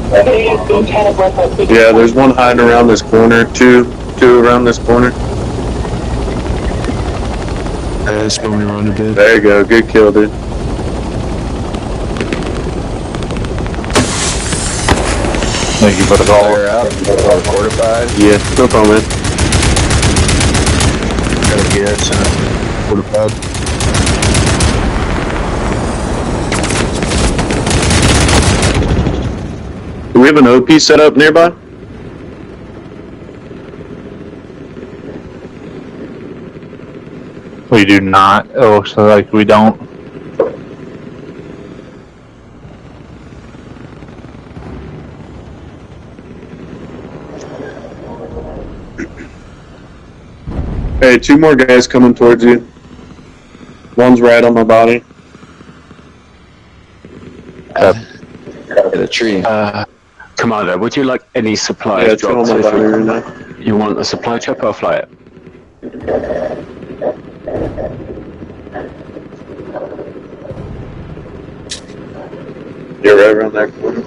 Yeah, there's one hiding around this corner. Two around this corner. It's moving around a bit. There you go. Good kill, dude. Thank you for the call. Fortified. Yeah, no problem, man. Gotta get fortified. Do we have an OP set up nearby? We do not. It looks like we don't. Hey, 2 more guys coming towards you. One's right on my body. Hit a tree. Commander, would you like any supplies Yeah, 2 on dropped? my body right now. You want a supply chopper or fly it? You're right around that corner.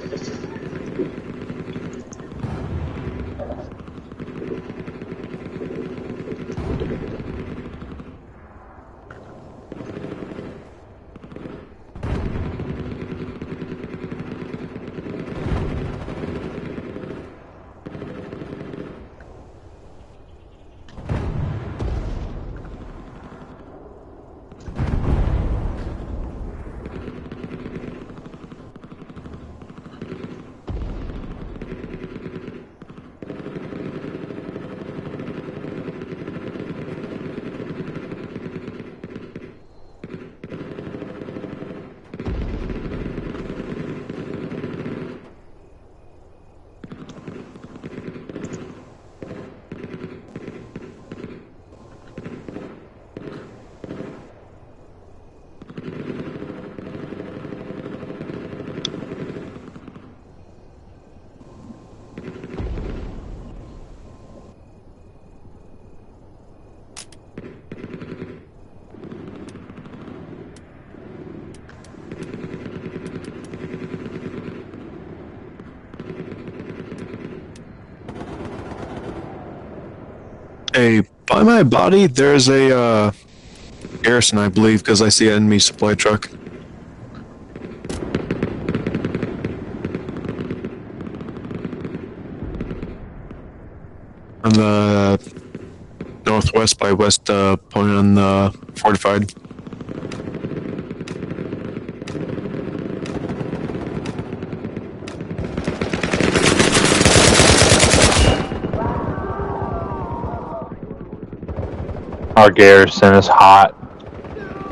Hey, by my body, there's a garrison, I believe, because I see an enemy supply truck. On the northwest by West Point on the fortified. Our garrison is hot.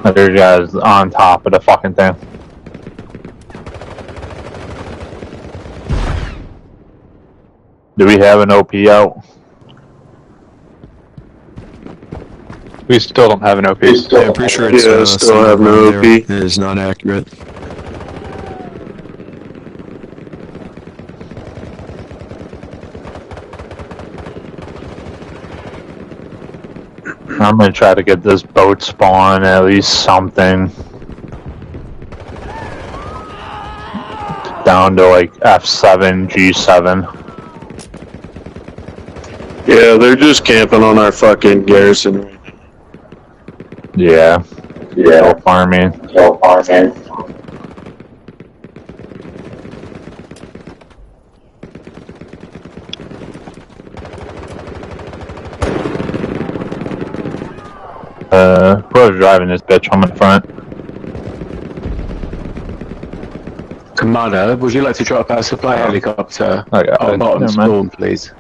Other guys on top of the fucking thing. Do we have an OP out? We still don't have an OP. Yeah, I'm pretty sure it's still have no OP. It is not accurate. I'm gonna try to get this boat spawn, at least something. down to like F7, G7. Yeah, they're just camping on our fucking garrison. Yeah. Yeah. No farming. Whoever's driving this bitch on the front. Commander, would you like to drop our supply helicopter on bottom spawn, please?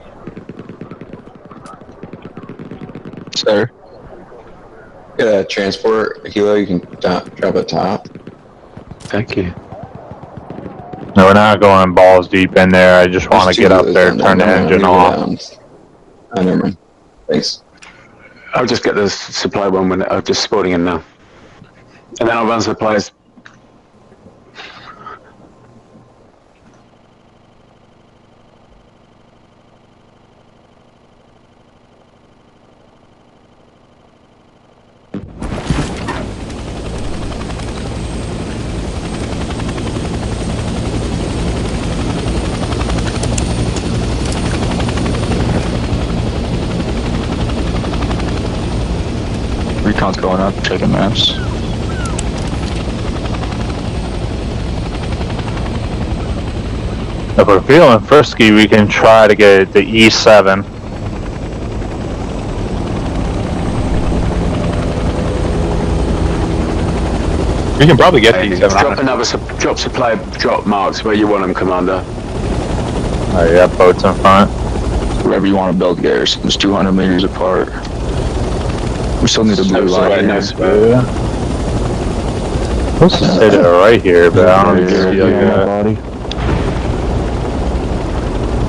Sir. Get a transport helo, you can drop it top. Thank you. No, we're not going balls deep in there. I just want to get up there and turn the engine off. Oh, never mind. Thanks. I'll just get the supply one when I'm just spawning in now. And then I'll run supplies. Recon's going up, checking maps. If we're feeling frisky, we can try to get the E7. We can probably get the E7. Drop supply drop marks where you want them, Commander. Oh yeah, boats in front. Wherever you want to build garrisons, 200 meters apart. We still need a blue line. Supposed to say that right here, but I don't see like a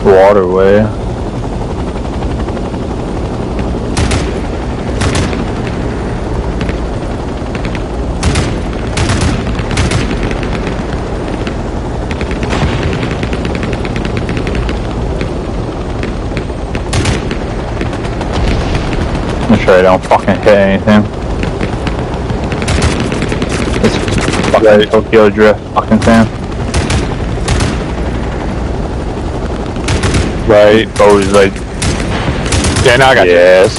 waterway. Make sure I don't fucking hit anything. This fucking Tokyo Drift fucking thing. Right, always like... Yeah, now I got you. Yes.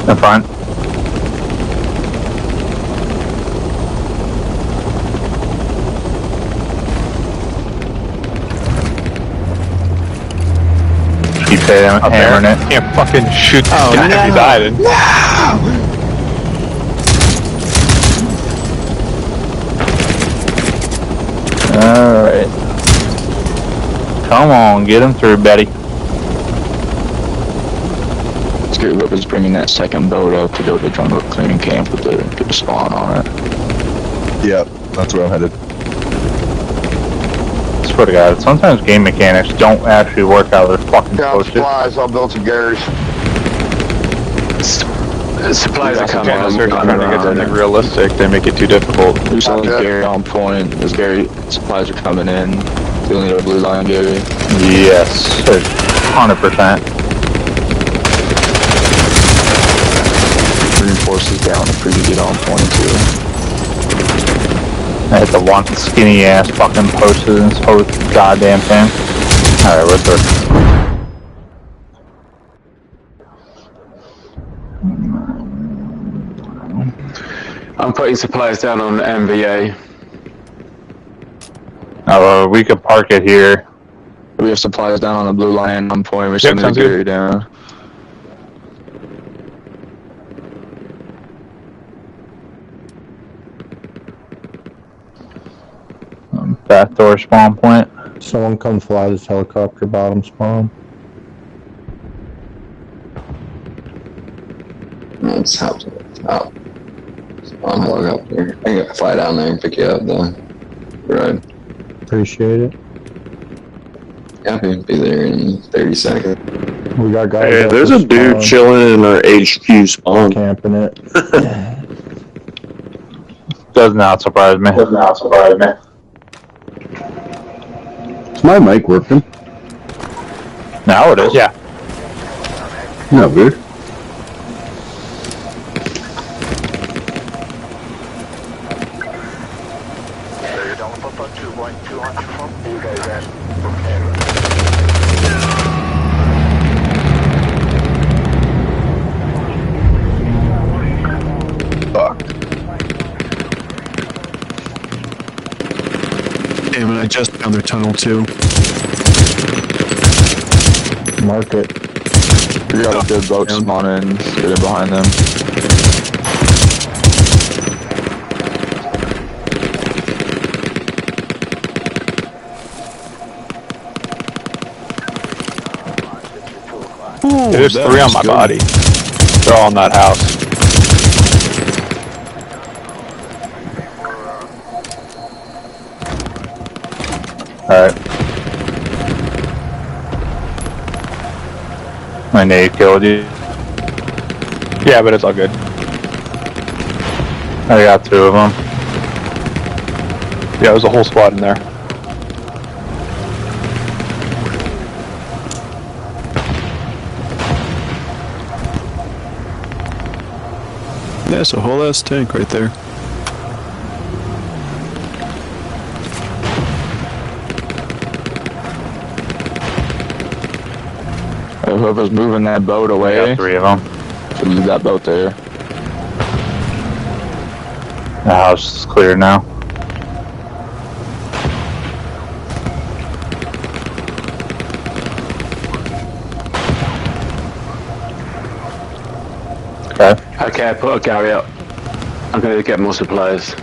In front. Hammering it. Can't fucking shoot this guy if he's hiding. Alright. Come on, get him through, Betty. Scary Whip is bringing that second boat up to go to the jungle clearing camp with the spawn on it. Yep, that's where I'm headed. I swear to God, sometimes game mechanics don't actually work out as fucking supposed to. Supplies, I'll build some Garys. Supplies are coming. They're trying to get something realistic. They make it too difficult. There's only Gary on point. There's Gary. Supplies are coming in. You'll need a blue line, Gary. Yes, 100%. Reinforces down if we can get on point too. I hit the one skinny ass fucking post in this whole goddamn thing. Alright, what's this? I'm putting supplies down on MVA. Oh, we could park it here. We have supplies down on the blue line on point. We're sending the Gary down. Back door spawn point. Someone come fly this helicopter bottom spawn. Let's hop to the top. Spawn helicopter. I can fly down there and pick you up the road. Appreciate it. Yeah, we'll be there in 30 seconds. We got guys. Hey, there's a dude chilling in our HQ spawn. Camping it. Does not surprise me. Is my mic working? Now it is. Yeah. No, dude. Damn it, I just found their tunnel too. Mark it. We got a good boat spawning. Get in behind them. Ooh, there's 3 on my body. They're all in that house. Alright. My nade killed you. Yeah, but it's all good. I got 2 of them. Yeah, there's a whole squad in there. That's a whole ass tank right there. Whoever's moving that boat away. I got 3 of them. Should leave that boat there. The house is clear now. Okay. Okay, I put a Gary up. I'm going to get more supplies.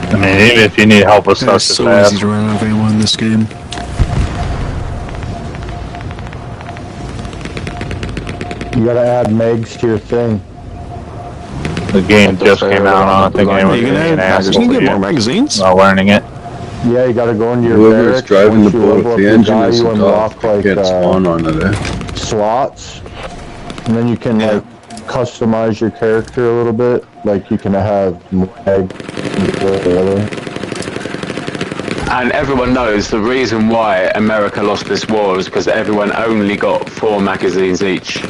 I mean, even if you need help with stuff, It's just so ask. easy to run out of ammo in this game. You gotta add mags to your thing. The game just came out on. I think anyone You can can be an asshole. get more magazines. Not learning it. Yeah, you gotta go into your Whoever's barracks. driving Once the you boat, level if up the your engine guy, you isn't unlock off, like can't spawn onto there. slots, and then you can like customize your character a little bit. Like you can have mag and whatever. And everyone knows the reason why America lost this war is because everyone only got 4 magazines each.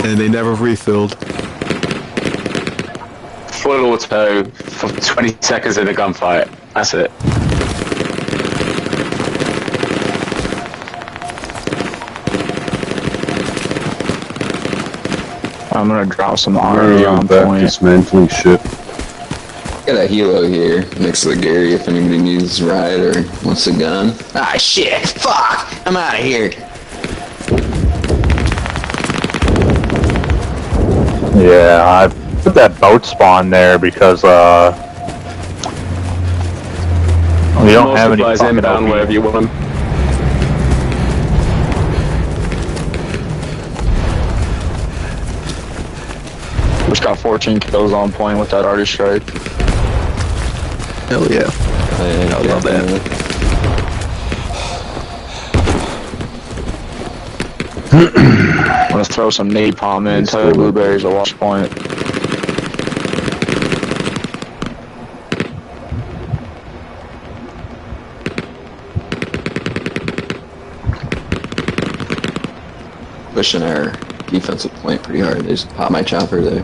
And they never refilled. Full auto for 20 seconds in a gunfight. That's it. I'm gonna drop some R&D on point. Dismantling shit. Got a helo here next to the Gary if anybody needs a ride or wants a gun. Ah shit! Fuck! I'm out of here. Yeah, I put that boat spawn there because we don't have any fucking inbound OP. wherever you want them. Just got 14 kills on point with that artist strike. Hell yeah. I love that. I'm gonna throw some napalm in, tell the blueberries at watch point. Pushing our defensive point pretty hard. They just popped my chopper there.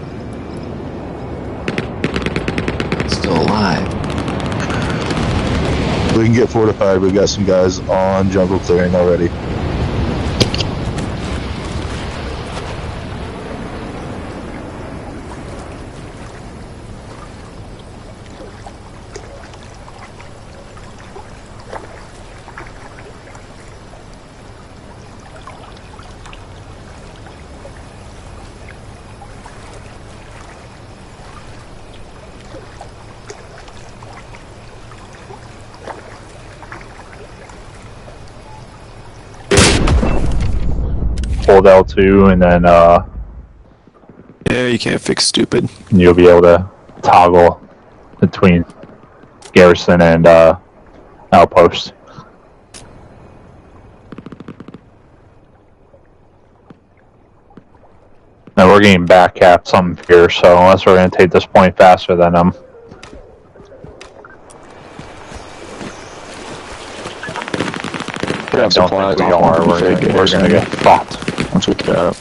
Still alive. We can get fortified. We got some guys on jungle clearing already. Hold L2 and then Yeah, you can't fix stupid. you'll be able to toggle between garrison and outpost. And we're getting back at some here, so unless we're going to take this point faster than them. I don't think we are. We're going to get fucked once we get up.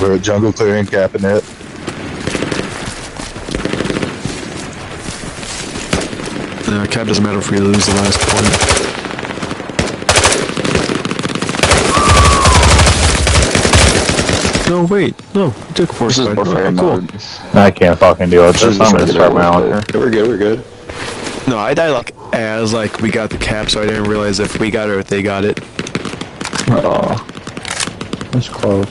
We're at jungle clearing, capping it. Cap doesn't matter if we lose the last point. No, wait, no, we took force. Cool. I can't fucking do it. I'm gonna start my own. We're good, we're good. No, I died like as like we got the cap, so I didn't realize if we got it or if they got it. Oh, that's close.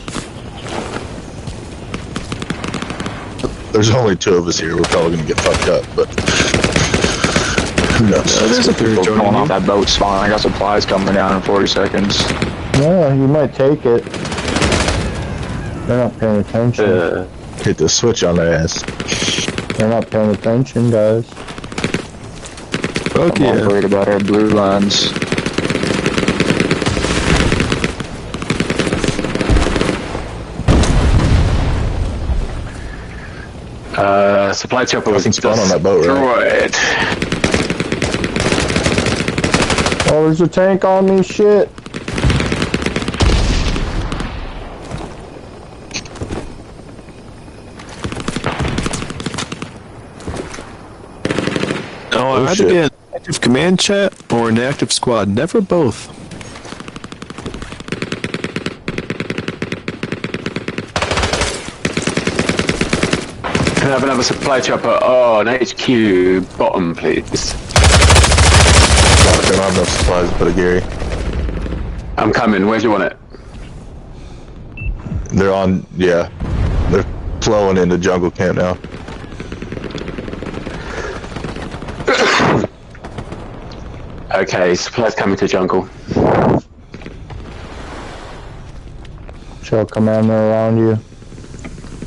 There's only 2 of us here. We're probably gonna get fucked up, but who knows? There's a people going off that boat spawn. I got supplies coming down in 40 seconds. Yeah, you might take it. They're not paying attention. Hit the switch on their ass. They're not paying attention, guys. I'm not worried about our blue lines. Supply chopper was spawn on that boat, right? Oh, there's a tank on me, shit. No, I had to be an active command chat or an active squad, never both. Can I have another supply chopper? Oh, an HQ bottom, please. I don't have enough supplies to put a Gary. I'm coming. Where do you want it? They're on, yeah. They're flowing into jungle camp now. Okay, supplies coming to jungle. Show commander around you.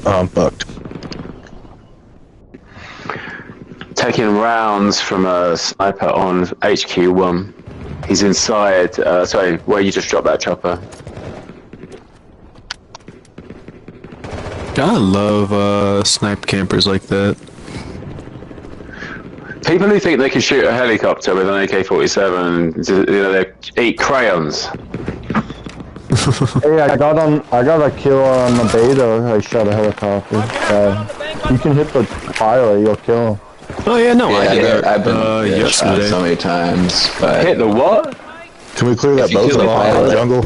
I'm fucked. Taking rounds from a sniper on HQ1. He's inside, sorry, where you just dropped that chopper. I love snipe campers like that. People who think they can shoot a helicopter with an AK-47, you know, they eat crayons. Hey, I got a kill on the beta. I shot a helicopter. You can hit the pilot, you'll kill him. Oh yeah, no, I did that. I've been yesterday. shot so many times, but hit the what? Can we clear that boat in the jungle?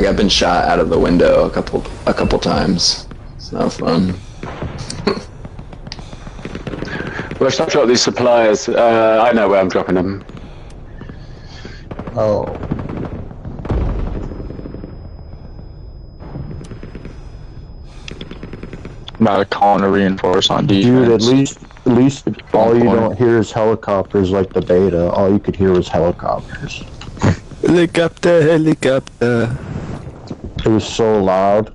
like I've been shot out of the window a couple times. It's not fun. Well, should I drop these supplies? I know where I'm dropping them. Oh. About a calling to reinforce on defense. Dude, at least all you don't hear is helicopters like the beta. All you could hear was helicopters. Helicopter, helicopter. It was so loud.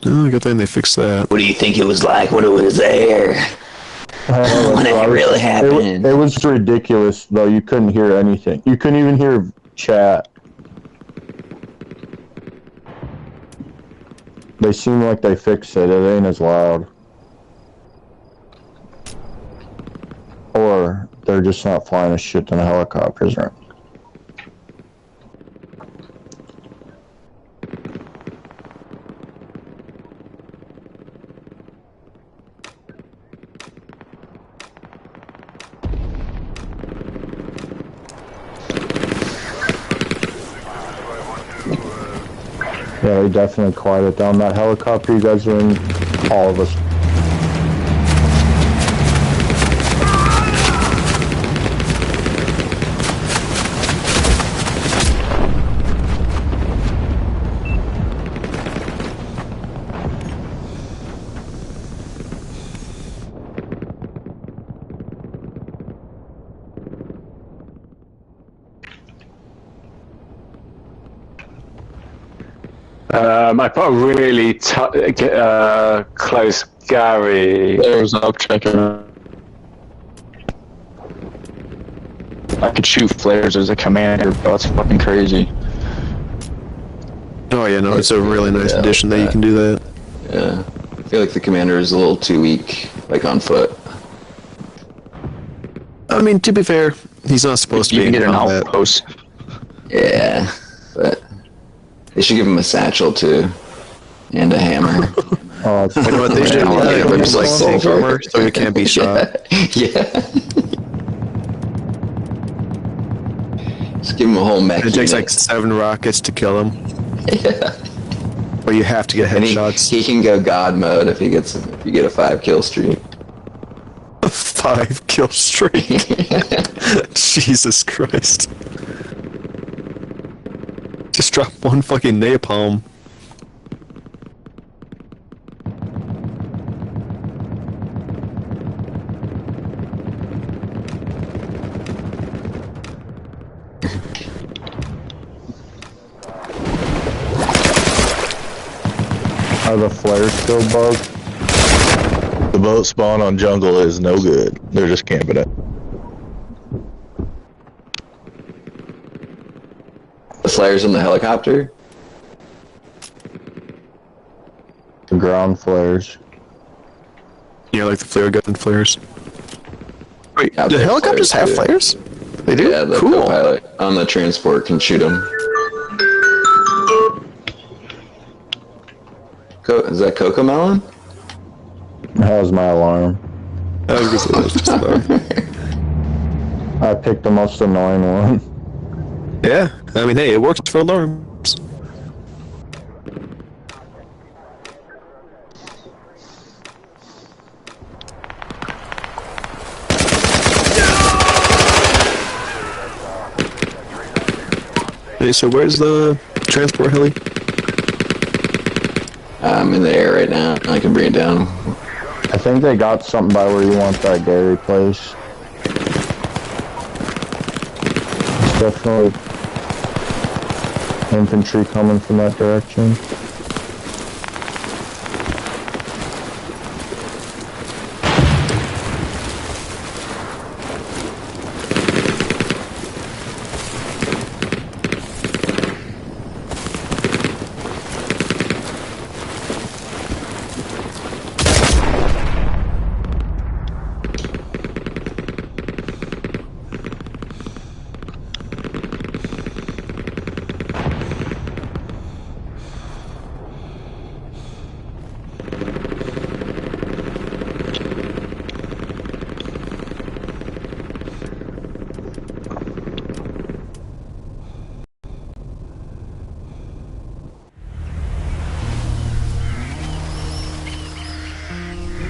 Oh, good thing they fixed that. What do you think it was like when it was there? When it really happened? It was ridiculous, though. You couldn't hear anything. You couldn't even hear chat. They seem like they fixed it. It ain't as loud. Or they're just not flying a shit ton of helicopters around. Yeah, they definitely quieted down that helicopter. You guys are in, all of us. I put a really close Gary. There's up checking. I could shoot flares as a commander, but that's fucking crazy. Oh yeah, no, it's a really nice addition that you can do that. Yeah. I feel like the commander is a little too weak, like on foot. I mean, to be fair, he's not supposed to be You can get an combat. outpost. Yeah, but they should give him a satchel too, and a hammer. Oh, You know what they should do? They put like tank armor so he can't be shot. Yeah. Just give him a whole mech. It takes unit. like 7 rockets to kill him. Yeah. But you have to get And headshots. he can go god mode if you get a 5 kill streak. A 5 kill streak. Jesus Christ. Just drop one fucking napalm. Are the flares still bugged? The boat spawn on jungle is no good. They're just camping it. The flares in the helicopter? The ground flares. Yeah, like the flare gun flares. Wait, Yeah, do they have helicopters have flares, flares? They do? Yeah, the Cool. co-pilot on the transport can shoot them. Is that Coco Melon? That was my alarm. I was gonna say that's I picked the most annoying one. Yeah, I mean, hey, it works for alarms. Hey, so where's the transport heli? I'm in the air right now. I can bring it down. I think they got something by where you want that Gary place. It's definitely infantry coming from that direction.